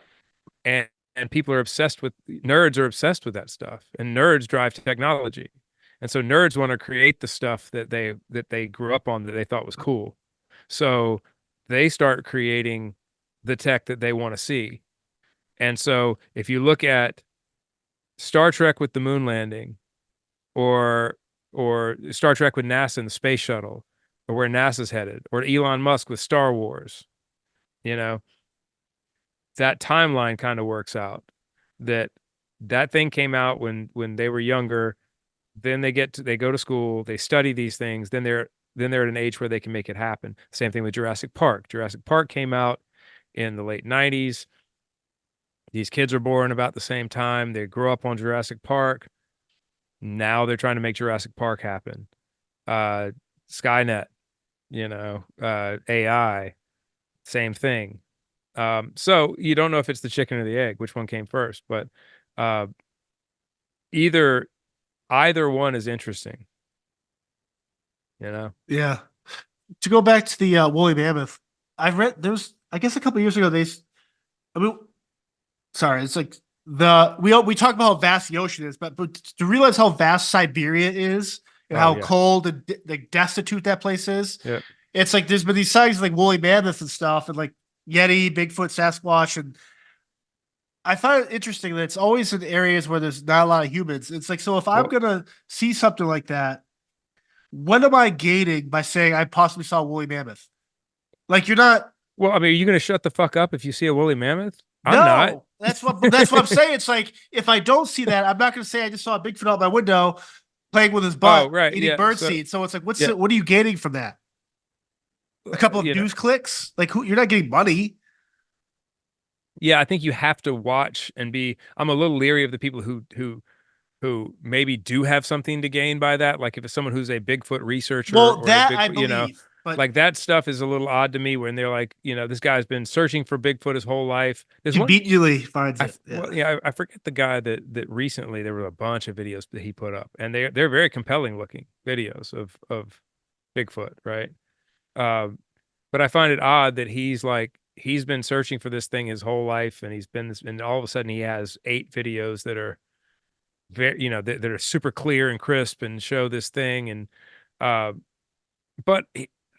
and people are nerds are obsessed with that stuff, and nerds drive technology, and so nerds want to create the stuff that they grew up on that they thought was cool, so they start creating the tech that they want to see. And so if you look at Star Trek with the moon landing, or Star Trek with NASA and the space shuttle, or where NASA's headed, or Elon Musk with Star Wars, you know, that timeline kind of works out. That thing came out when they were younger, then they go to school, they study these things, then they're at an age where they can make it happen. Same thing with Jurassic Park. Jurassic Park came out in the late 90s. These kids are born about the same time. They grew up on Jurassic Park. Now they're trying to make Jurassic Park happen. Skynet, AI, same thing. So you don't know if it's the chicken or the egg, which one came first, but uh, either one is interesting, Yeah. To go back to the woolly mammoth, I've read there's I guess a couple years ago I mean sorry, it's like we talk about how vast the ocean is, but to realize how vast Siberia is and Oh how yeah, cold and like destitute that place is, yeah. it's like there's been these sightings like woolly mammoths and stuff, and like Yeti, Bigfoot, Sasquatch, and I find it interesting that it's always in areas where there's not a lot of humans. It's like, so if I'm Well, gonna see something like that, what am I gaining by saying I possibly saw a woolly mammoth? Like you're not. I mean, are you gonna shut the fuck up if you see a woolly mammoth? I'm not. No, that's what I'm saying. It's like if I don't see that, I'm not going to say I just saw a Bigfoot out my window playing with his Oh butt, right, eating yeah. bird So seed. So it's like, yeah, what are you gaining from that? A couple of you know, news clicks? Like, you're not getting money. Yeah, I think you have to watch and be. I'm a little leery of the people who maybe do have something to gain by that. Like if it's someone who's a Bigfoot researcher Well, or a that I Bigfoot, believe, but like that stuff is a little odd to me when they're like, this guy's been searching for Bigfoot his whole life. There's one, conveniently finds it. Yeah. well, yeah, I forget the guy that recently there were a bunch of videos that he put up, and they're very compelling looking videos of Bigfoot, right? Um, but I find it odd that he's been searching for this thing his whole life, and and all of a sudden he has 8 videos that are very, that are super clear and crisp and show this thing, and uh, but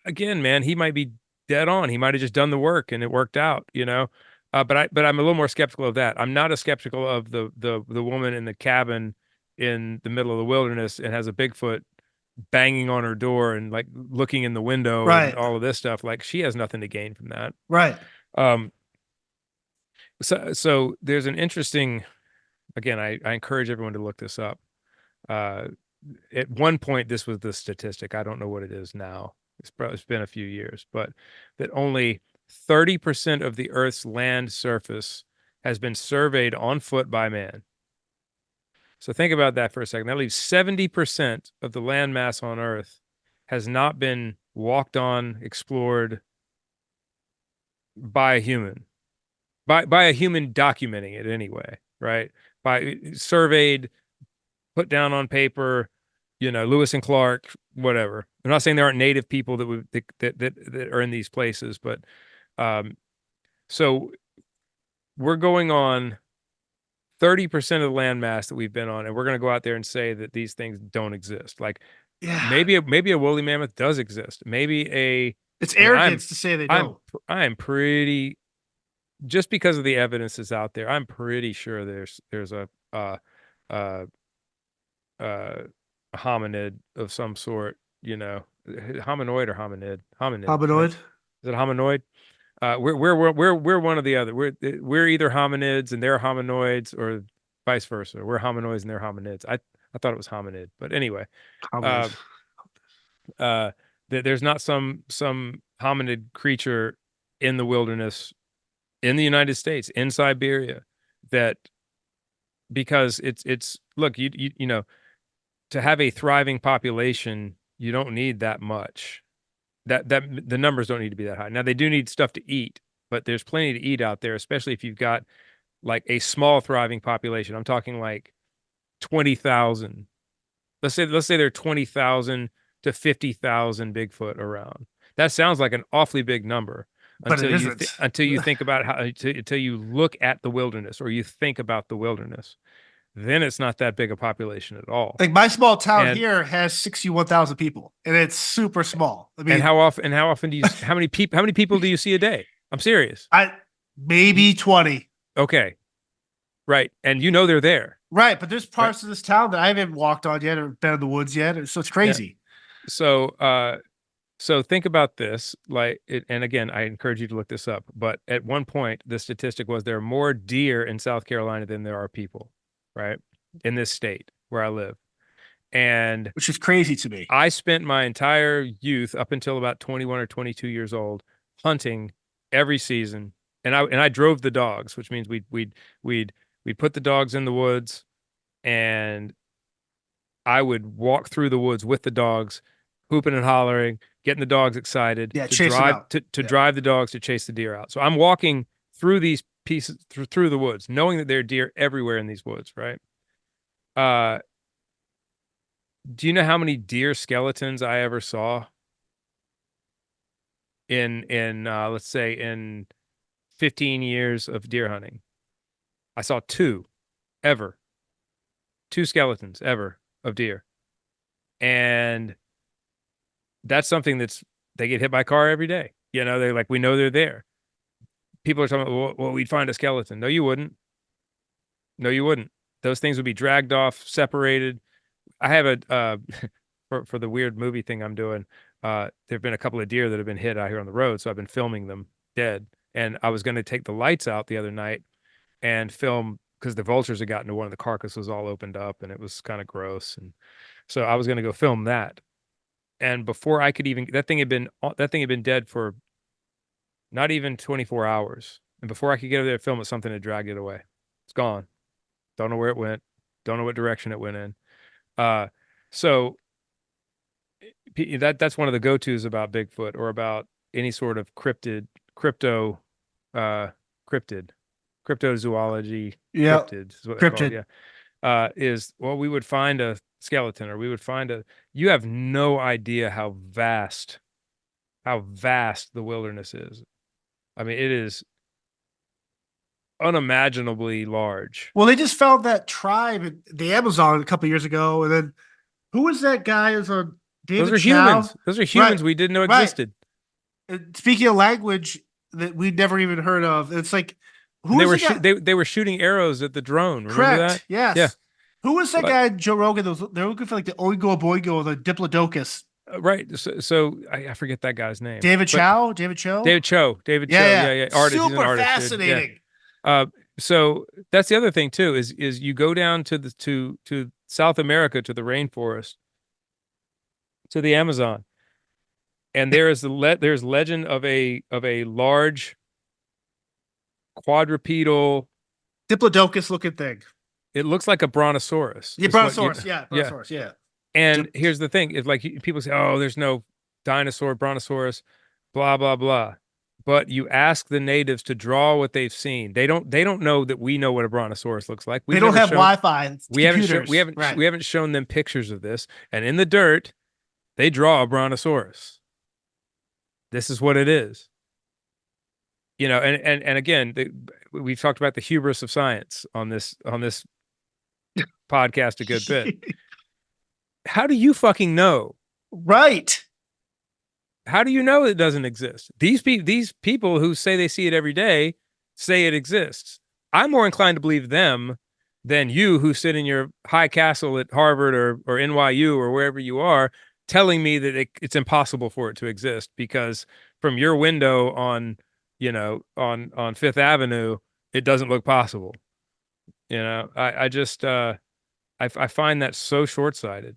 again, man, he might be dead on. He might have just done the work and it worked out, but I'm a little more skeptical of that. I'm not as skeptical of the woman in the cabin in the middle of the wilderness and has a Bigfoot banging on her door and like looking in the window and Right. all of this stuff. Like she has nothing to gain from that. Right. Um, so there's an interesting. Again, I encourage everyone to look this up. Uh, at one point, this was the statistic. I don't know what it is now. It's been a few years, but that only 30% of the Earth's land surface has been surveyed on foot by man. So think about that for a second. That leaves 70% of the land mass on Earth has not been walked on, explored by a human, by a human documenting it anyway, right? By surveyed, put down on paper, Lewis and Clark, whatever. I'm not saying there aren't native people that are in these places, but so we're going on 30% of the land mass that we've been on, and we're going to go out there and say that these things don't exist. Like Yeah. maybe a woolly mammoth does exist. Maybe It's I mean, I'm arrogance to say they I'm don't. I'm pretty just because of the evidence that's out there. I'm pretty sure there's uh uh hominid of some sort, hominoid or hominid, right? Hominoid. Is it hominoid? We're one or the other. We're either hominids and they're hominoids, or vice versa. We're hominoids and they're hominids. I thought it was hominid, but anyway, Hominid. uh, uh, there's not some hominid creature in the wilderness in the United States, in Siberia, that because it's look, to have a thriving population, you don't need that much. That the numbers don't need to be that high. Now they do need stuff to eat, but there's plenty to eat out there, especially if you've got like a small thriving population. I'm talking like 20,000. Let's say there are 20,000 to 50,000 Bigfoot around. That sounds like an awfully big number But it isn't. until you think about until you look at the wilderness or you think about the wilderness. Then it's not that big a population at all. Like my small town And here has 61,000 people, and it's super small. I and mean, how often do you how many people do you see a day? I'm serious. I maybe 20. Okay. Right. And they're there. Right, but there's Right. parts of this town that I haven't walked on yet or been in the woods yet, so it's Yeah. crazy. So think about this, and again, I encourage you to look this up, but at one point the statistic was there are more deer in South Carolina than there are people, right? In this state where I live. And Which is crazy to me. I spent my entire youth up until about 21 or 22 years old hunting every season. And I drove the dogs, which means we'd put the dogs in the woods, and I would walk through the woods with the dogs, hooping and hollering, getting the dogs excited Yeah, to chase them drive out. to Yeah. drive the dogs to chase the deer out. So I'm walking through these pieces through the woods, knowing that there are deer everywhere in these woods, right? Uh, do you know how many deer skeletons I ever saw in let's say in 15 years of deer hunting? I saw two ever, two skeletons ever of deer. And that's something they get hit by a car every day. They're like, we know they're there. People are talking about, well, we'd find a skeleton. No, you wouldn't. No, you wouldn't. Those things would be dragged off, separated. I have for the weird movie thing I'm doing, there've been a couple of deer that have been hit out here on the road, so I've been filming them dead. And I was going to take the lights out the other night and film, because the vultures had gotten to one of the carcasses all opened up and it was kind of gross. And so I was going to go film that. And before I could even, that thing had been dead for not even 24 hours. And before I could get over there to film it, something had dragged it away. It's gone. Don't know where it went. Don't know what direction it went in. Uh, so that's one of the go-tos about Bigfoot or about any sort of crypto, uh, cryptid, cryptozoology, Yeah, cryptids is what they're called. cryptid. Yeah. Is well, we would find a skeleton or we would find you have no idea how vast the wilderness is. I mean, it is unimaginably large. Well, they just found that tribe in the Amazon a couple years ago, and then who was that guy? Is on Those David are Chow? humans. Those are Right, humans we didn't know right. existed. And speaking of language that we'd never even heard of, it's like who And was the guy? they were shooting arrows at the drone. Remember that? Correct. Yeah. Yes. Who was that But guy? Joe Rogan. They're looking for like the Oingo Boingo or the Diplodocus. right. So I forget that guy's name. David But Chow. David Cho. David Cho. David Yeah, Cho. yeah. Yeah, yeah. Artist. He's an Super artist, dude. Yeah. fascinating. So that's the other thing too, is you go down to to South America, to the rainforest, to the Amazon, and there's legend of a large quadrupedal. Diplodocus looking thing. It looks like a brontosaurus. Yeah, Is what you brontosaurus. Yeah, yeah. brontosaurus. Yeah. And Dip- here's the thing: is like people say, "Oh, there's no dinosaur, brontosaurus, blah blah blah." But you ask the natives to draw what they've seen. They don't know that we know what a brontosaurus looks like. They We've don't never have shown Wi-Fi. It's computers. Right. we haven't shown them pictures of this. And in the dirt, they draw a brontosaurus. This is what it is. You know, and again, we've talked about the hubris of science on this podcast a good bit. How do you fucking know? Right. How do you know it doesn't exist? These people who say they see it every day say it exists. I'm more inclined to believe them than you who sit in your high castle at Harvard or NYU or wherever you are telling me that it's impossible for it to exist because from your window on, on Fifth Avenue, it doesn't look possible. I just I find that so short-sighted.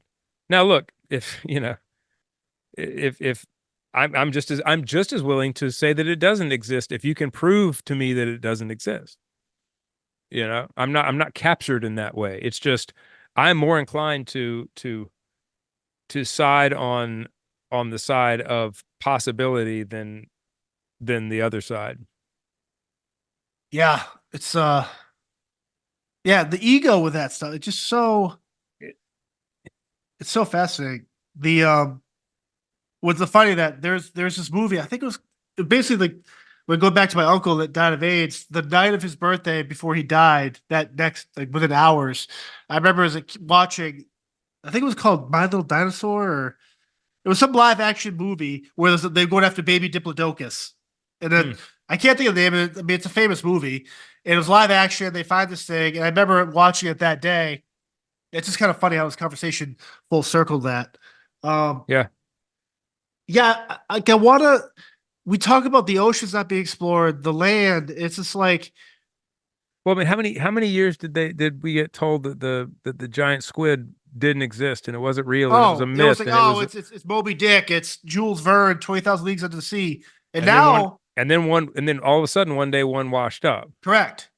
Now look, if if I'm just as willing to say that it doesn't exist if you can prove to me that it doesn't exist. I'm not captured in that way. It's just I'm more inclined to side on the side of possibility than the other side. Yeah. It's yeah, the ego with that stuff. It's just so it's so fascinating. The was the funny that there's this movie, I think it was basically like when going back to my uncle that died of AIDS, the night of his birthday before he died, that next like within hours, I remember as a watching, I think it was called My Little Dinosaur, or it was some live action movie where they're going after baby Diplodocus. And then I can't think of the name of it. I mean, it's a famous movie. And it was live action. They find this thing. And I remember watching it that day. It's just kind of funny how this conversation full circled that. Yeah. Yeah, I want to. We talk about the oceans not being explored, the land. It's just like, Well, I mean, how many years did we get told that the giant squid didn't exist and it wasn't real and it was a it was myth like, and it was it's Moby Dick, it's Jules Verne, 20,000 Leagues Under the Sea, and and then one now, and then all of a sudden one day one washed up. correct,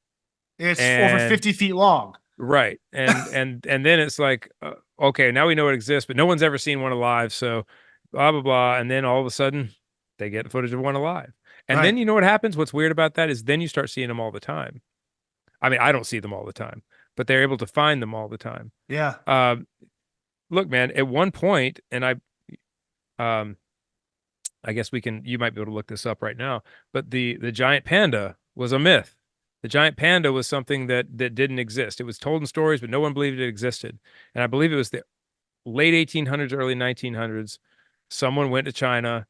it's over And 50 feet long. right. And then it's like okay, now we know it exists, but no one's ever seen one alive, so blah blah blah. And then all of a sudden they get footage of one alive. And Right. then you know what happens? What's weird about that is then you start seeing them all the time. I mean, I don't see them all the time, but they're able to find them all the time. Yeah. Look, man, at one point, and um, I guess you might be able to look this up right now, but the giant panda was a myth. The giant panda was something that didn't exist. It was told in stories, but no one believed it existed. And I believe it was the late 1800s, early 1900s. Someone went to China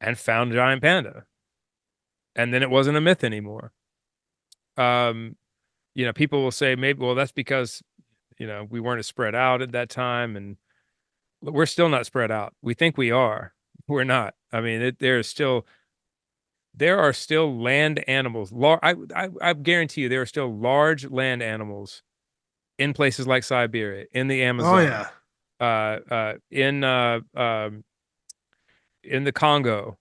and found a giant panda, and then it wasn't a myth anymore. People will say maybe, well, that's because, we weren't as spread out at that time. And we're still not spread out. We think we are. We're not. I mean, there are still land animals. I guarantee you there are still large land animals in places like Siberia, in the Amazon, in the Congo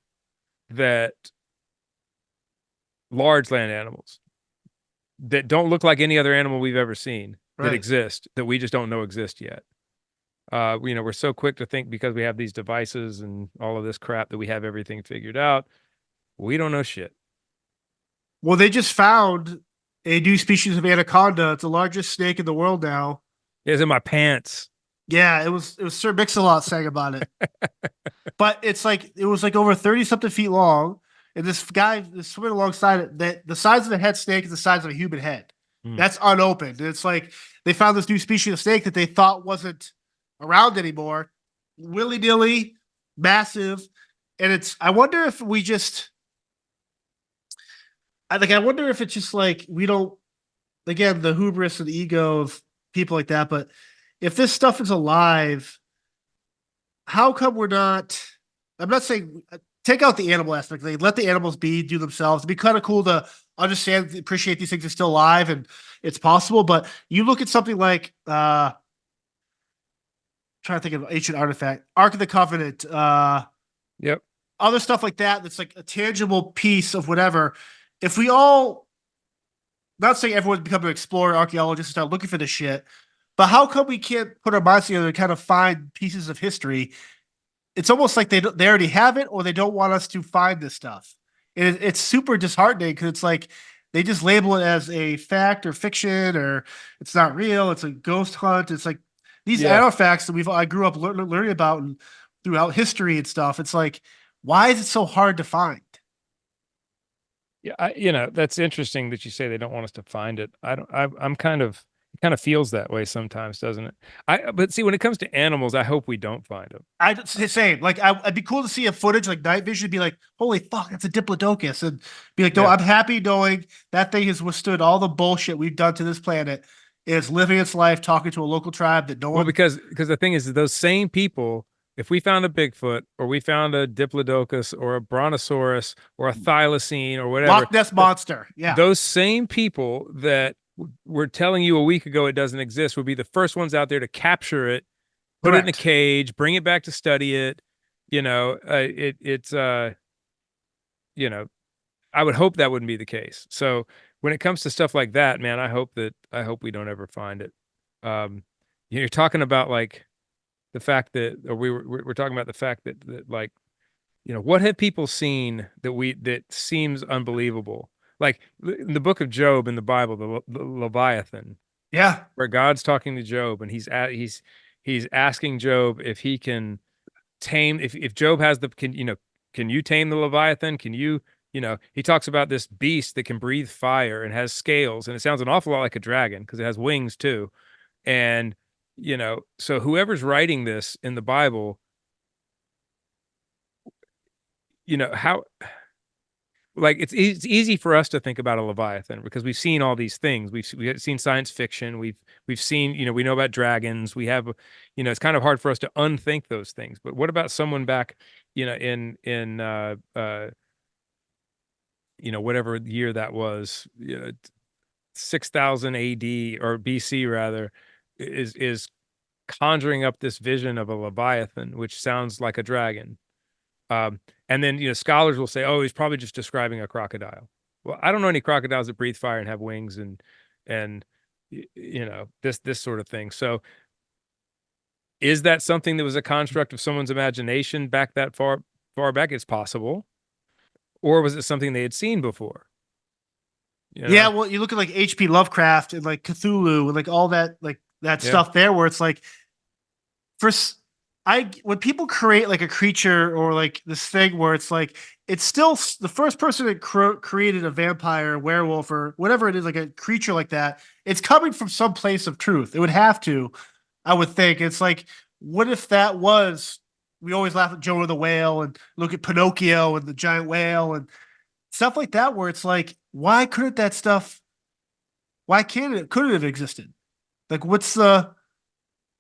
that large land animals that don't look like any other animal we've ever seen that Right. exist that we just don't know exist yet. We're so quick to think because we have these devices and all of this crap that we have everything figured out. We don't know shit. Well, they just found a new species of anaconda. It's the largest snake in the world now. It's in my pants. Yeah, it was Sir Mix-a-Lot saying about it. But it was like over 30 something feet long. And this guy is swimming alongside it. That the size of a head snake is the size of a human head. Mm. That's unopened. And it's like they found this new species of snake that they thought wasn't around anymore. Willy-nilly, massive. And I wonder if we just I wonder if it's just like we don't, again, the hubris and the ego of people like that, but if this stuff is alive, how come we're not? I'm not saying take out the animal aspect. They let the animals do themselves. It'd be kind of cool to understand, appreciate these things are still alive and it's possible. But you look at something like trying to think of ancient artifact, Ark of the Covenant, Yep. other stuff like that. That's like a tangible piece of whatever. If we all, not saying everyone's become an explorer, archaeologist, and start looking for this shit, but how come we can't put our minds together and kind of find pieces of history? It's almost like they already have it, or they don't want us to find this stuff. And it's super disheartening because it's like they just label it as a fact or fiction, or it's not real. It's a ghost hunt. It's like these Yeah. artifacts that I grew up learning about and throughout history and stuff. It's like, why is it so hard to find? Yeah, that's interesting that you say they don't want us to find it. I don't. I'm kind of it kind of feels that way sometimes, doesn't it? But see, when it comes to animals, I hope we don't find them. I'd say same. Like I'd be cool to see a footage like night vision, be like, holy fuck, that's a diplodocus, and be like, no, Yeah. I'm happy knowing that thing has withstood all the bullshit we've done to this planet. Is living its life, talking to a local tribe that no Well, one. because the thing is, that those same people, if we found a Bigfoot or we found a diplodocus or a brontosaurus or a thylacine or whatever, Loch Ness monster. Yeah, those same people that were telling you a week ago it doesn't exist would be the first ones out there to capture it, put it in a correct. cage, bring it back to study it. It's you know, I would hope that wouldn't be the case. So when it comes to stuff like that, man, I hope we don't ever find it. Um, you're talking about like the fact that, or we're talking about the fact that like, what have people seen that seems unbelievable? Like in the book of Job in the Bible, the Leviathan, Yeah, where God's talking to Job and he's asking Job if he can tame, if Job has can you tame the Leviathan? Can you, he talks about this beast that can breathe fire and has scales, and it sounds an awful lot like a dragon because it has wings too. And, so whoever's writing this in the Bible, how, like it's easy for us to think about a Leviathan because we've seen all these things. We've seen science fiction. We've seen, we know about dragons. We have, it's kind of hard for us to unthink those things. But what about someone back, in whatever year that was, 6,000 AD or BC rather, is conjuring up this vision of a Leviathan, which sounds like a dragon. And then, scholars will say, oh, he's probably just describing a crocodile. Well, I don't know any crocodiles that breathe fire and have wings and this sort of thing. So is that something that was a construct of someone's imagination back that far back? It's possible. Or was it something they had seen before? yeah. Well, you look at like H.P. Lovecraft and like Cthulhu and like all that that Yeah. stuff there, where it's like first when people create like a creature or like this thing where it's like it's still the first person that created a vampire, werewolf, or whatever it is, like a creature like that, it's coming from some place of truth. It would have to, I would think. It's like, what if that was? We always laugh at Joe the whale and look at Pinocchio and the giant whale and stuff like that, where it's like, why couldn't that stuff? Why can't it? Could it have existed? Like, what's the?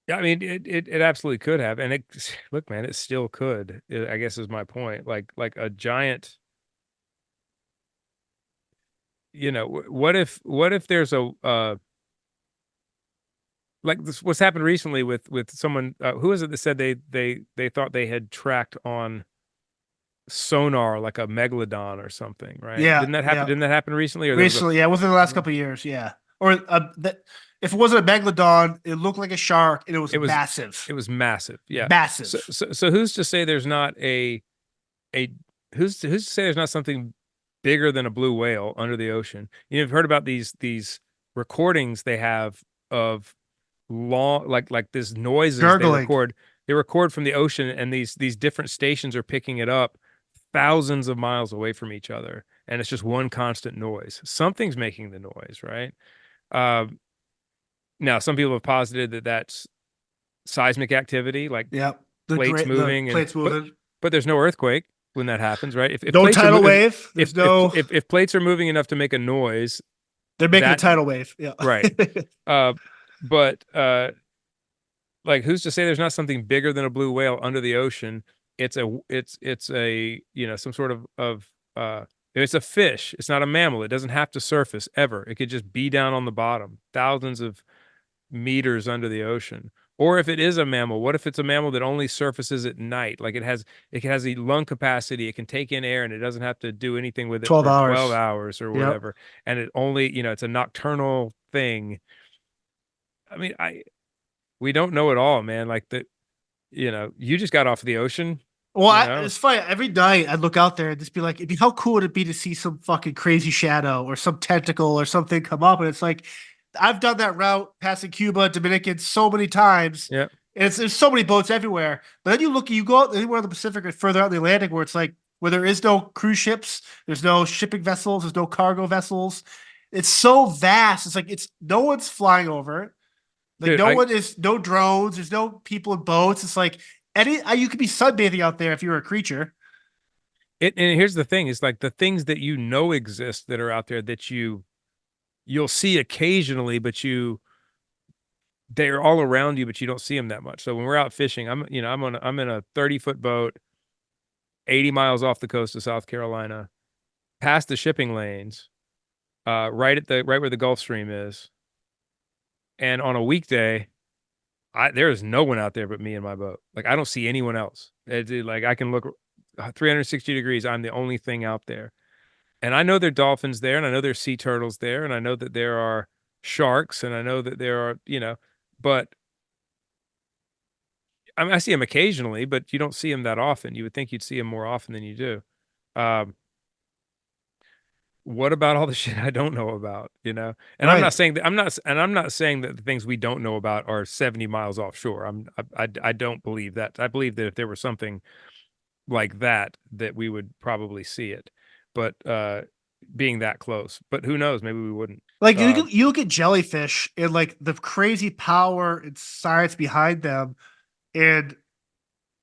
Yeah, I mean, it absolutely could have, and look, man, it still could. I guess is my point. Like a giant, what if there's a like this, what's happened recently with someone who is it that said they thought they had tracked on sonar like a megalodon or something, right? Yeah, Didn't that happen? yeah. Didn't that happen recently? Or there was a Recently, yeah, within the last couple of years, yeah. Or that if it wasn't a megalodon, it looked like a shark, and it was it was massive, it was massive. Yeah. So massive. so so who's to say there's not a who's to say there's not something bigger than a blue whale under the ocean? You've heard about these recordings they have of long like this noises Gurgling. they record from the ocean, and these different stations are picking it up thousands of miles away from each other, and it's just one constant noise. Something's making the noise, right? um Now some people have posited that that's seismic activity, like Yep. plates The moving, and plates moving. but there's no earthquake when that happens, right? If No plates are tidal moving, wave. There's no. if plates are moving enough to make a noise, They're making a that tidal wave. Yeah. right. uh but like, who's to say there's not something bigger than a blue whale under the ocean? It's a, some sort of it's a fish. It's not a mammal. It doesn't have to surface ever. It could just be down on the bottom, thousands of meters under the ocean. Or if it is a mammal, what if it's a mammal that only surfaces at night? Like, it has a lung capacity, it can take in air, and it doesn't have to do anything with it 12 for 12 hours. hours or Yep. whatever. And it only, it's a nocturnal thing. I mean, we don't know it all, man. Like, you just got off the ocean, Well, you know? it's funny. Every night I'd look out there and just be like, how cool would it be to see some fucking crazy shadow or some tentacle or something come up? And it's like, I've done that route passing Cuba, Dominican so many times. Yeah. And there's so many boats everywhere. But then you go out anywhere in the Pacific or further out in the Atlantic where it's like, where there is no cruise ships, there's no shipping vessels, there's no cargo vessels. It's so vast. It's like, no one's flying over it. Like, Dude, no drones, there's no people in boats. It's like, you could be sunbathing out there if you were a creature. and here's the thing, is like the things that exist that are out there that you'll see occasionally, but they're all around you, but you don't see them that much. So when we're out fishing, I'm in a 30-foot boat, 80 miles off the coast of South Carolina, past the shipping lanes, right where the Gulf Stream is. And on a weekday, there's no one out there but me and my boat. Like, I don't see anyone else. Like, I can look 360 degrees. I'm the only thing out there. And I know there are dolphins there, and I know there's sea turtles there, and I know that there are sharks, and I know that there are, but I mean, I see them occasionally, but you don't see them that often. You would think you'd see them more often than you do. Um, what about all the shit I don't know about, And I'm Right. not saying that I'm not saying that the things we don't know about are 70 miles offshore. I don't believe that. I believe that if there was something like that we would probably see it. But being that close, but who knows? Maybe we wouldn't. Like, you look at jellyfish and like the crazy power and science behind them. And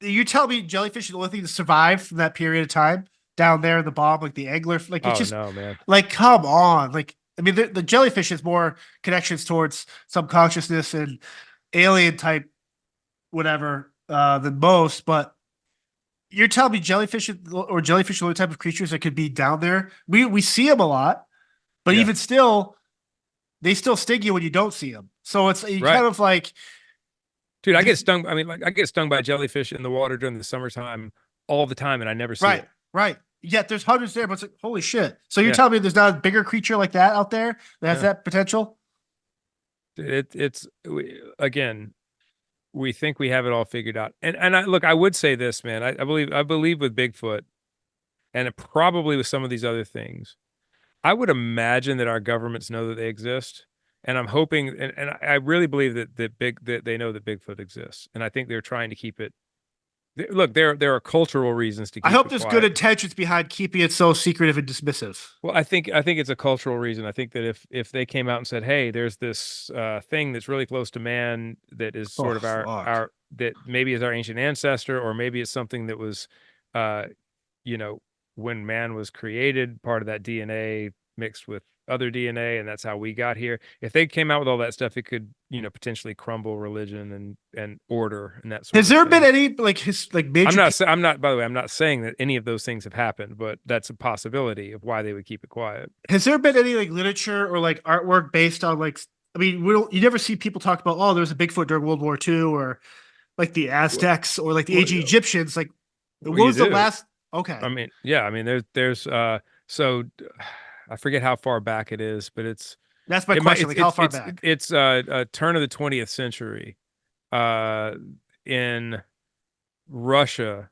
you tell me jellyfish are the only thing to survive from that period of time down there in the bottom, like the angler. Like, it's Oh just no, man. like, come on. Like, I mean, the jellyfish has more connections towards subconsciousness and alien type whatever than most. But you're telling me jellyfish are the only type of creatures that could be down there. We see them a lot, but Yeah. even still, they still sting you when you don't see them. So it's Right. kind of like, Dude, I get stung. I mean, like, I get stung by jellyfish in the water during the summertime all the time, and I never see it. right. Yet there's hundreds there, but it's like, holy shit. So you're Yeah. telling me there's not a bigger creature like that out there that has Yeah. that potential? Again, we think we have it all figured out. And I would say this, man. I believe with Bigfoot, and probably with some of these other things, I would imagine that our governments know that they exist. And I'm hoping, and I really believe that they know that Bigfoot exists. And I think they're trying to keep it. Look, there are cultural reasons to keep I hope it there's quiet. good intentions behind keeping it so secretive and dismissive. Well, I think it's a cultural reason. I think that if they came out and said, "Hey, there's this thing that's really close to man that is sort of our that maybe is our ancient ancestor, or maybe it's something that was, uh, when man was created, part of that DNA mixed with other DNA, and that's how we got here." If they came out with all that stuff, it could, potentially crumble religion and order and that sort Has of there thing. been any major? I'm not. By the way, I'm not saying that any of those things have happened, but that's a possibility of why they would keep it quiet. Has there been any like literature or like artwork based on like? I mean, you never see people talk about, oh, there's a Bigfoot during World War II, or like the Aztecs or like the ancient Egyptians. Like, what You was the do. last? Okay. I mean, yeah, I mean, there's so I forget how far back it is, but That's my it might question. Like, how far back? it's turn of the 20th century, uh, in Russia,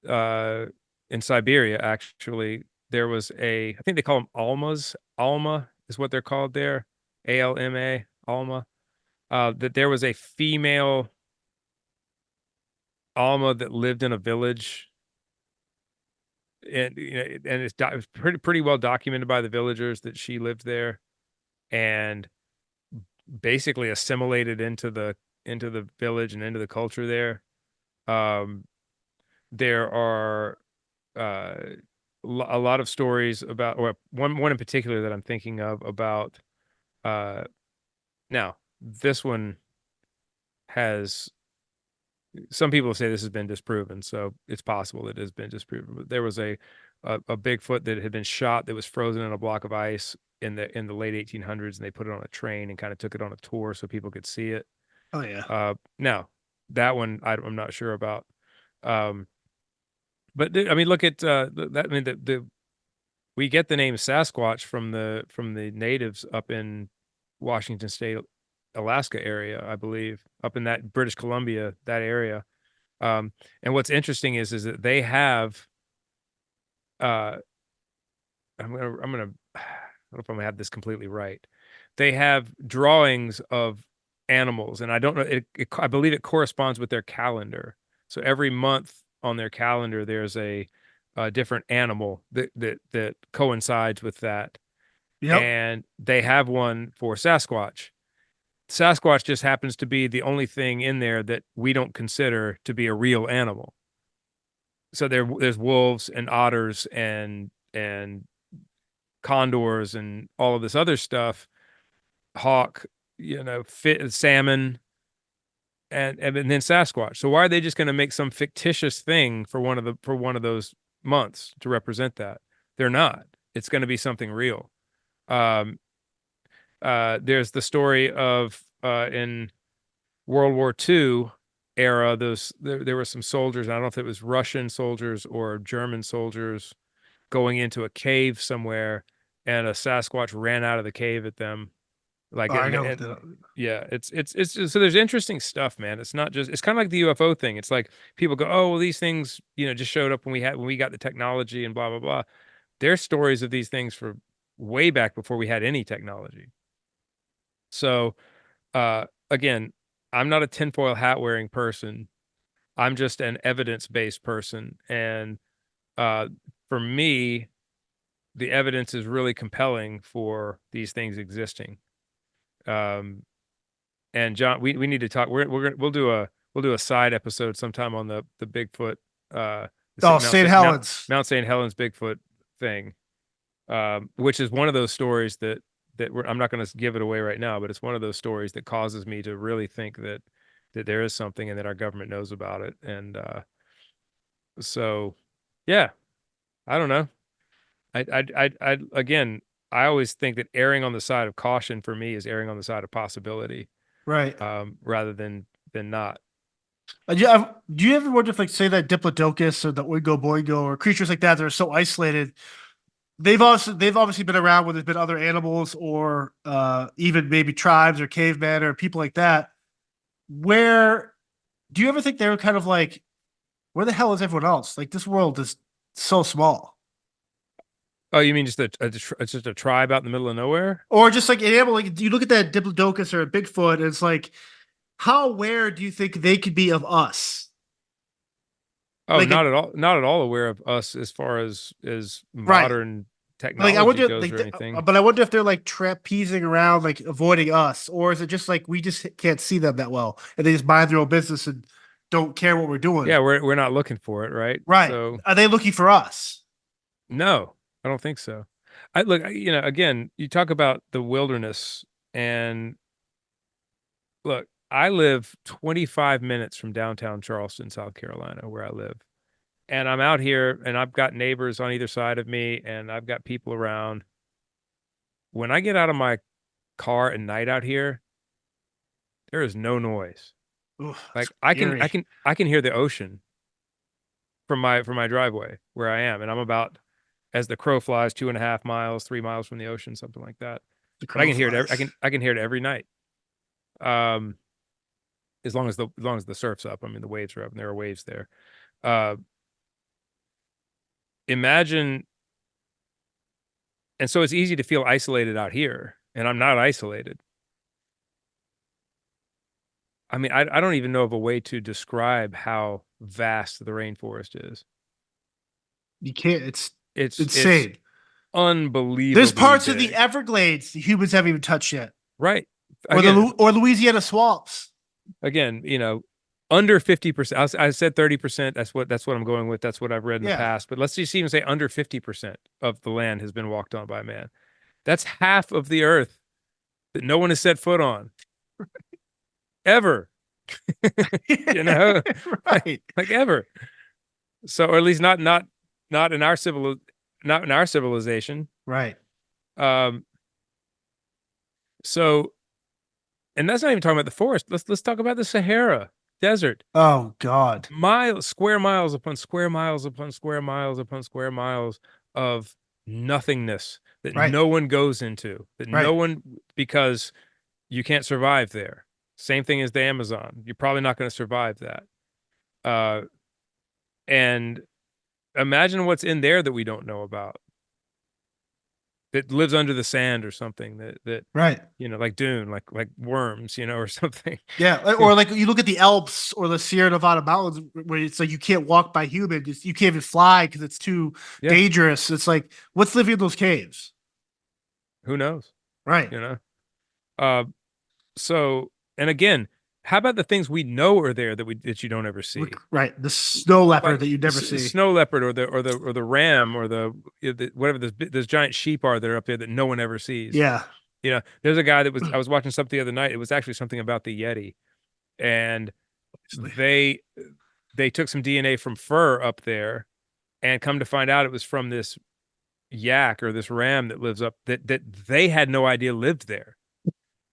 uh, in Siberia, actually, there was I think they call them almas. Alma is what they're called there. ALMA, Alma. That there was a female Alma that lived in a village, and it's pretty well documented by the villagers that she lived there and basically assimilated into the village and into the culture there. Um, there are uh, a lot of stories about, or one in particular that I'm thinking of about. Uh, Now, this one has some people say this has been disproven, so it's possible it has been disproven. But there was a Bigfoot that had been shot that was frozen in a block of ice in the late 1800s, and they put it on a train and kind of took it on a tour so people could see it. Oh yeah. Now that one I'm not sure about. Um, but I mean, look at that. I mean, the we get the name Sasquatch from the natives up in Washington State, Alaska area, I believe, up in that British Columbia, that area. And what's interesting is that they have uh I'm gonna I don't know if I'm gonna have this completely right. They have drawings of animals, and I don't know I believe it corresponds with their calendar. So every month on their calendar there's a different animal that coincides with that. Yep. And they have one for Sasquatch. Sasquatch just happens to be the only thing in there that we don't consider to be a real animal. So there's wolves and otters and condors and all of this other stuff, hawk, salmon, and then Sasquatch. So why are they just going to make some fictitious thing for one of those months to represent that? They're not. It's going to be something real. Um, there's the story of in World War II era, there were some soldiers. I don't know if it was Russian soldiers or German soldiers going into a cave somewhere, and a Sasquatch ran out of the cave at them. Like Oh, I and, gotta look and that up. yeah, so there's interesting stuff, man. It's not just it's kind of like the UFO thing. It's like people go, oh well, these things just showed up when we got the technology and blah blah blah. There's stories of these things for way back before we had any technology. So again, I'm not a tinfoil hat wearing person. I'm just an evidence based person, and uh, for me, the evidence is really compelling for these things existing. Um, and John, we need to talk. We'll do a side episode sometime on the Bigfoot, Oh, St. Helens. Mount St. Helens Bigfoot thing, which is one of those stories I'm not going to give it away right now, but it's one of those stories that causes me to really think that there is something and that our government knows about it. And so, yeah, I don't know. Again, I always think that erring on the side of caution for me is erring on the side of possibility, Right. rather than not. Do you ever wonder if, like, say that Diplodocus or the Oingo Boingo or creatures like that that are so isolated, they've obviously been around when there's been other animals or even maybe tribes or cavemen or people like that. Where do you ever think they were kind of like, where the hell is everyone else? Like, this world is so small. Oh, you mean just it's just a tribe out in the middle of nowhere? Or just like an animal, like you look at that Diplodocus or a Bigfoot, and it's like, how aware do you think they could be of us? Oh, Like, not at all. Not at all aware of us as far as right. modern Like I technology wonder, goes like, or anything. but I wonder if they're like trapezing around, like avoiding us, or is it just like we just can't see them that well, and they just mind their own business and don't care what we're doing? Yeah, we're not looking for it, right? Right? So Are they looking for us? no, I don't think so. I look, again, you talk about the wilderness, and look, I live 25 minutes from downtown Charleston, South Carolina, where I live. And I'm out here and I've got neighbors on either side of me and I've got people around. When I get out of my car at night out here, there is no noise. Ooh, Like scary. I can hear the ocean from my driveway where I am, and I'm about, as the crow flies, 2.5 miles, 3 miles from the ocean, something like that. The But I crow can hear it. flies. I can hear it every night. Um, as long as the surf's up. I mean, the waves are up, and there are waves there. Uh, imagine, and so it's easy to feel isolated out here, and I'm not isolated. I mean, I don't even know of a way to describe how vast the rainforest is. You can't. It's It's insane. There's unbelievably parts of the big. Everglades the humans haven't even touched yet, Right. or the Again, or Louisiana swamps. again, under 50%. I said 30%. That's what I'm going with. That's what I've read in the Yeah, past. But let's just even say under 50% of the land has been walked on by man. That's half of the earth that no one has set foot on ever. You know, right, like ever. So, or at least not in our not in our civilization. right. Um, so, and that's not even talking about the forest. Let's talk about the Sahara Desert. Oh God, Square miles upon square miles upon square miles upon square miles of nothingness that right, no one goes into, that no right, one, because you can't survive there. Same thing as the Amazon. You're probably not going to survive that. Uh, and imagine what's in there that we don't know about, that lives under the sand or something, that right. like Dune, like worms, or something. Yeah, or like you look at the Alps or the Sierra Nevada mountains, where it's like you can't walk by human, you can't even fly because it's too Yeah, dangerous. It's like what's living in those caves, who knows? right? You know. Uh, so, and again, how about the things we know are there that you don't ever see? Right, the snow leopard Like that you never see. snow leopard, or the ram, or whatever those giant sheep are that are up there that no one ever sees. Yeah, There's a guy I was watching something the other night. It was actually something about the Yeti, and obviously. they took some DNA from fur up there, and come to find out it was from this yak or this ram that lives up, that they had no idea lived there.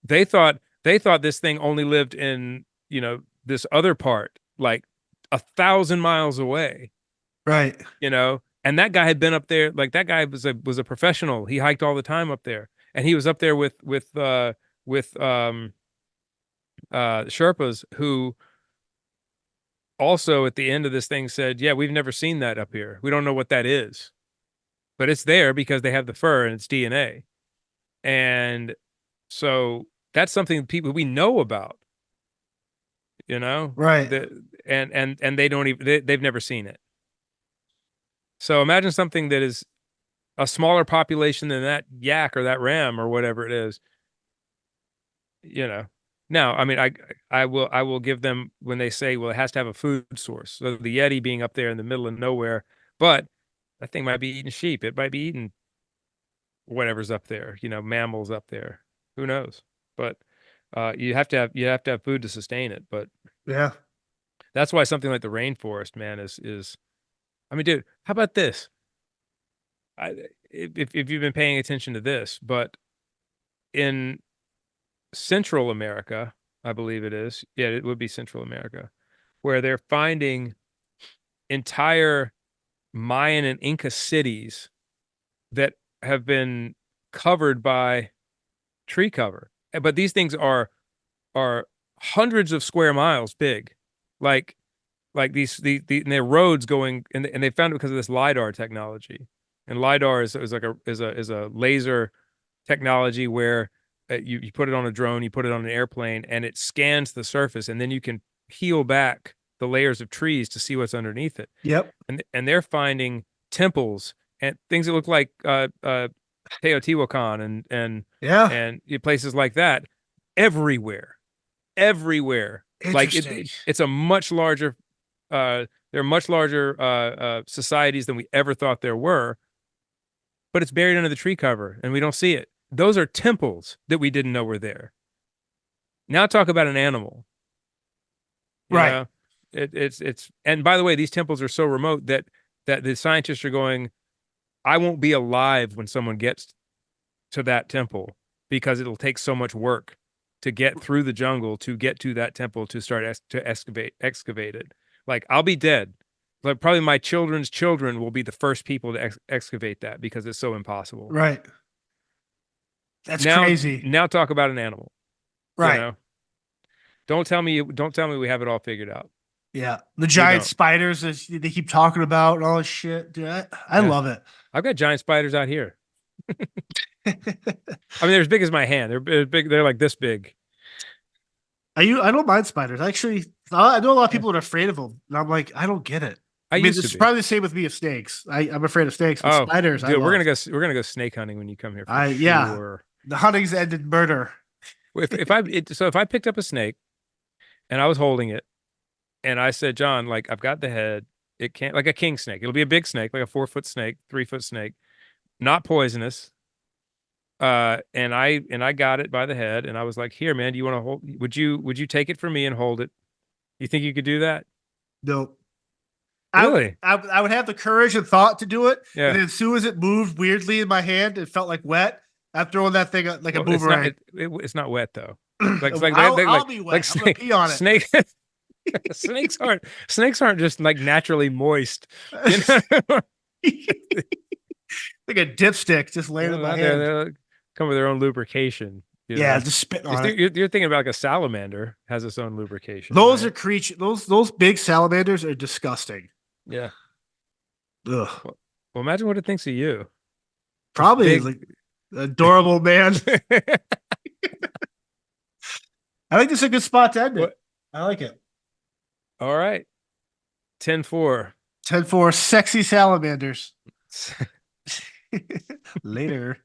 They thought this thing only lived in, this other part, like 1,000 miles away, Right. and that guy had been up there. Like, that guy was a professional. He hiked all the time up there, and he was up there with Sherpas, who also at the end of this thing said, yeah, we've never seen that up here. We don't know what that is, but it's there because they have the fur and it's DNA. And so that's something people we know about, Right. that, and they don't even, they've never seen it. So imagine something that is a smaller population than that yak or that ram or whatever it is. you know Now, I mean, I will give them when they say, well, it has to have a food source. So the Yeti being up there in the middle of nowhere, but that thing might be eating sheep. It might be eating whatever's up there, mammals up there. Who knows? But you have to have food to sustain it. But Yeah. that's why something like the rainforest, man, is I mean, dude, how about this? I if you've been paying attention to this, but in Central America, I believe it is. Yeah, it would be Central America, where they're finding entire Mayan and Inca cities that have been covered by tree cover. But these things are hundreds of square miles big. Like and their roads going, and they found it because of this Lidar technology. And Lidar is like a laser technology where you put it on a drone, you put it on an airplane, and it scans the surface, and then you can peel back the layers of trees to see what's underneath it. Yep. And they're finding temples and things that look like Teotihuacan Yeah. and places like that everywhere, everywhere. Like Interesting. it's a much larger. There are much larger societies than we ever thought there were, but it's buried under the tree cover, and we don't see it. Those are temples that we didn't know were there. Now talk about an animal. You Right. know, it's and by the way, these temples are so remote that the scientists are going, I won't be alive when someone gets to that temple, because it'll take so much work to get through the jungle to get to that temple to start to excavate it. Like, I'll be dead, like probably my children's children will be the first people to excavate that because it's so impossible. Right. That's Now, crazy. now talk about an animal. You Right. know, don't tell me we have it all figured out. Yeah. The giant don't. spiders that they keep talking about and all this shit. Dude, I Yeah. love it. I've got giant spiders out here. I mean, they're as big as my hand. They're big. They're like this big. I don't mind spiders. Actually, I know a lot of people are afraid of them, and I'm like, I don't get it. I mean, used it's to be. probably the same with me of snakes. I'm afraid of snakes, but Oh, spiders, I dude, love. we're gonna go snake hunting when you come here. For Yeah. sure. The hunting's ended murder. So if I picked up a snake and I was holding it and I said, John, like I've got the head, it can't like a king snake. It'll be a big snake, like a 4-foot snake, 3-foot snake, not poisonous. And I got it by the head and I was like, here, man, do you want to hold? Would you take it from me and hold it? You think you could do that? Nope. Really? I would have the courage and thought to do it. Yeah. And then as soon as it moved weirdly in my hand, it felt like wet. I'm throwing that thing like a boomerang. It's not wet though. Like it's like I'll be wet. Like I'm gonna pee on it. Snakes aren't just like naturally moist. You know? Like a dipstick just laying in my hand. They come with their own lubrication. Yeah, just spitting on it. You're thinking about like a salamander has its own lubrication. Those right? are creatures. Those big salamanders are disgusting. Yeah. Ugh. Well, imagine what it thinks of you. Probably like adorable man. I think this is a good spot to end it. I like it. All right. 10-4. 10-4, sexy salamanders. Later.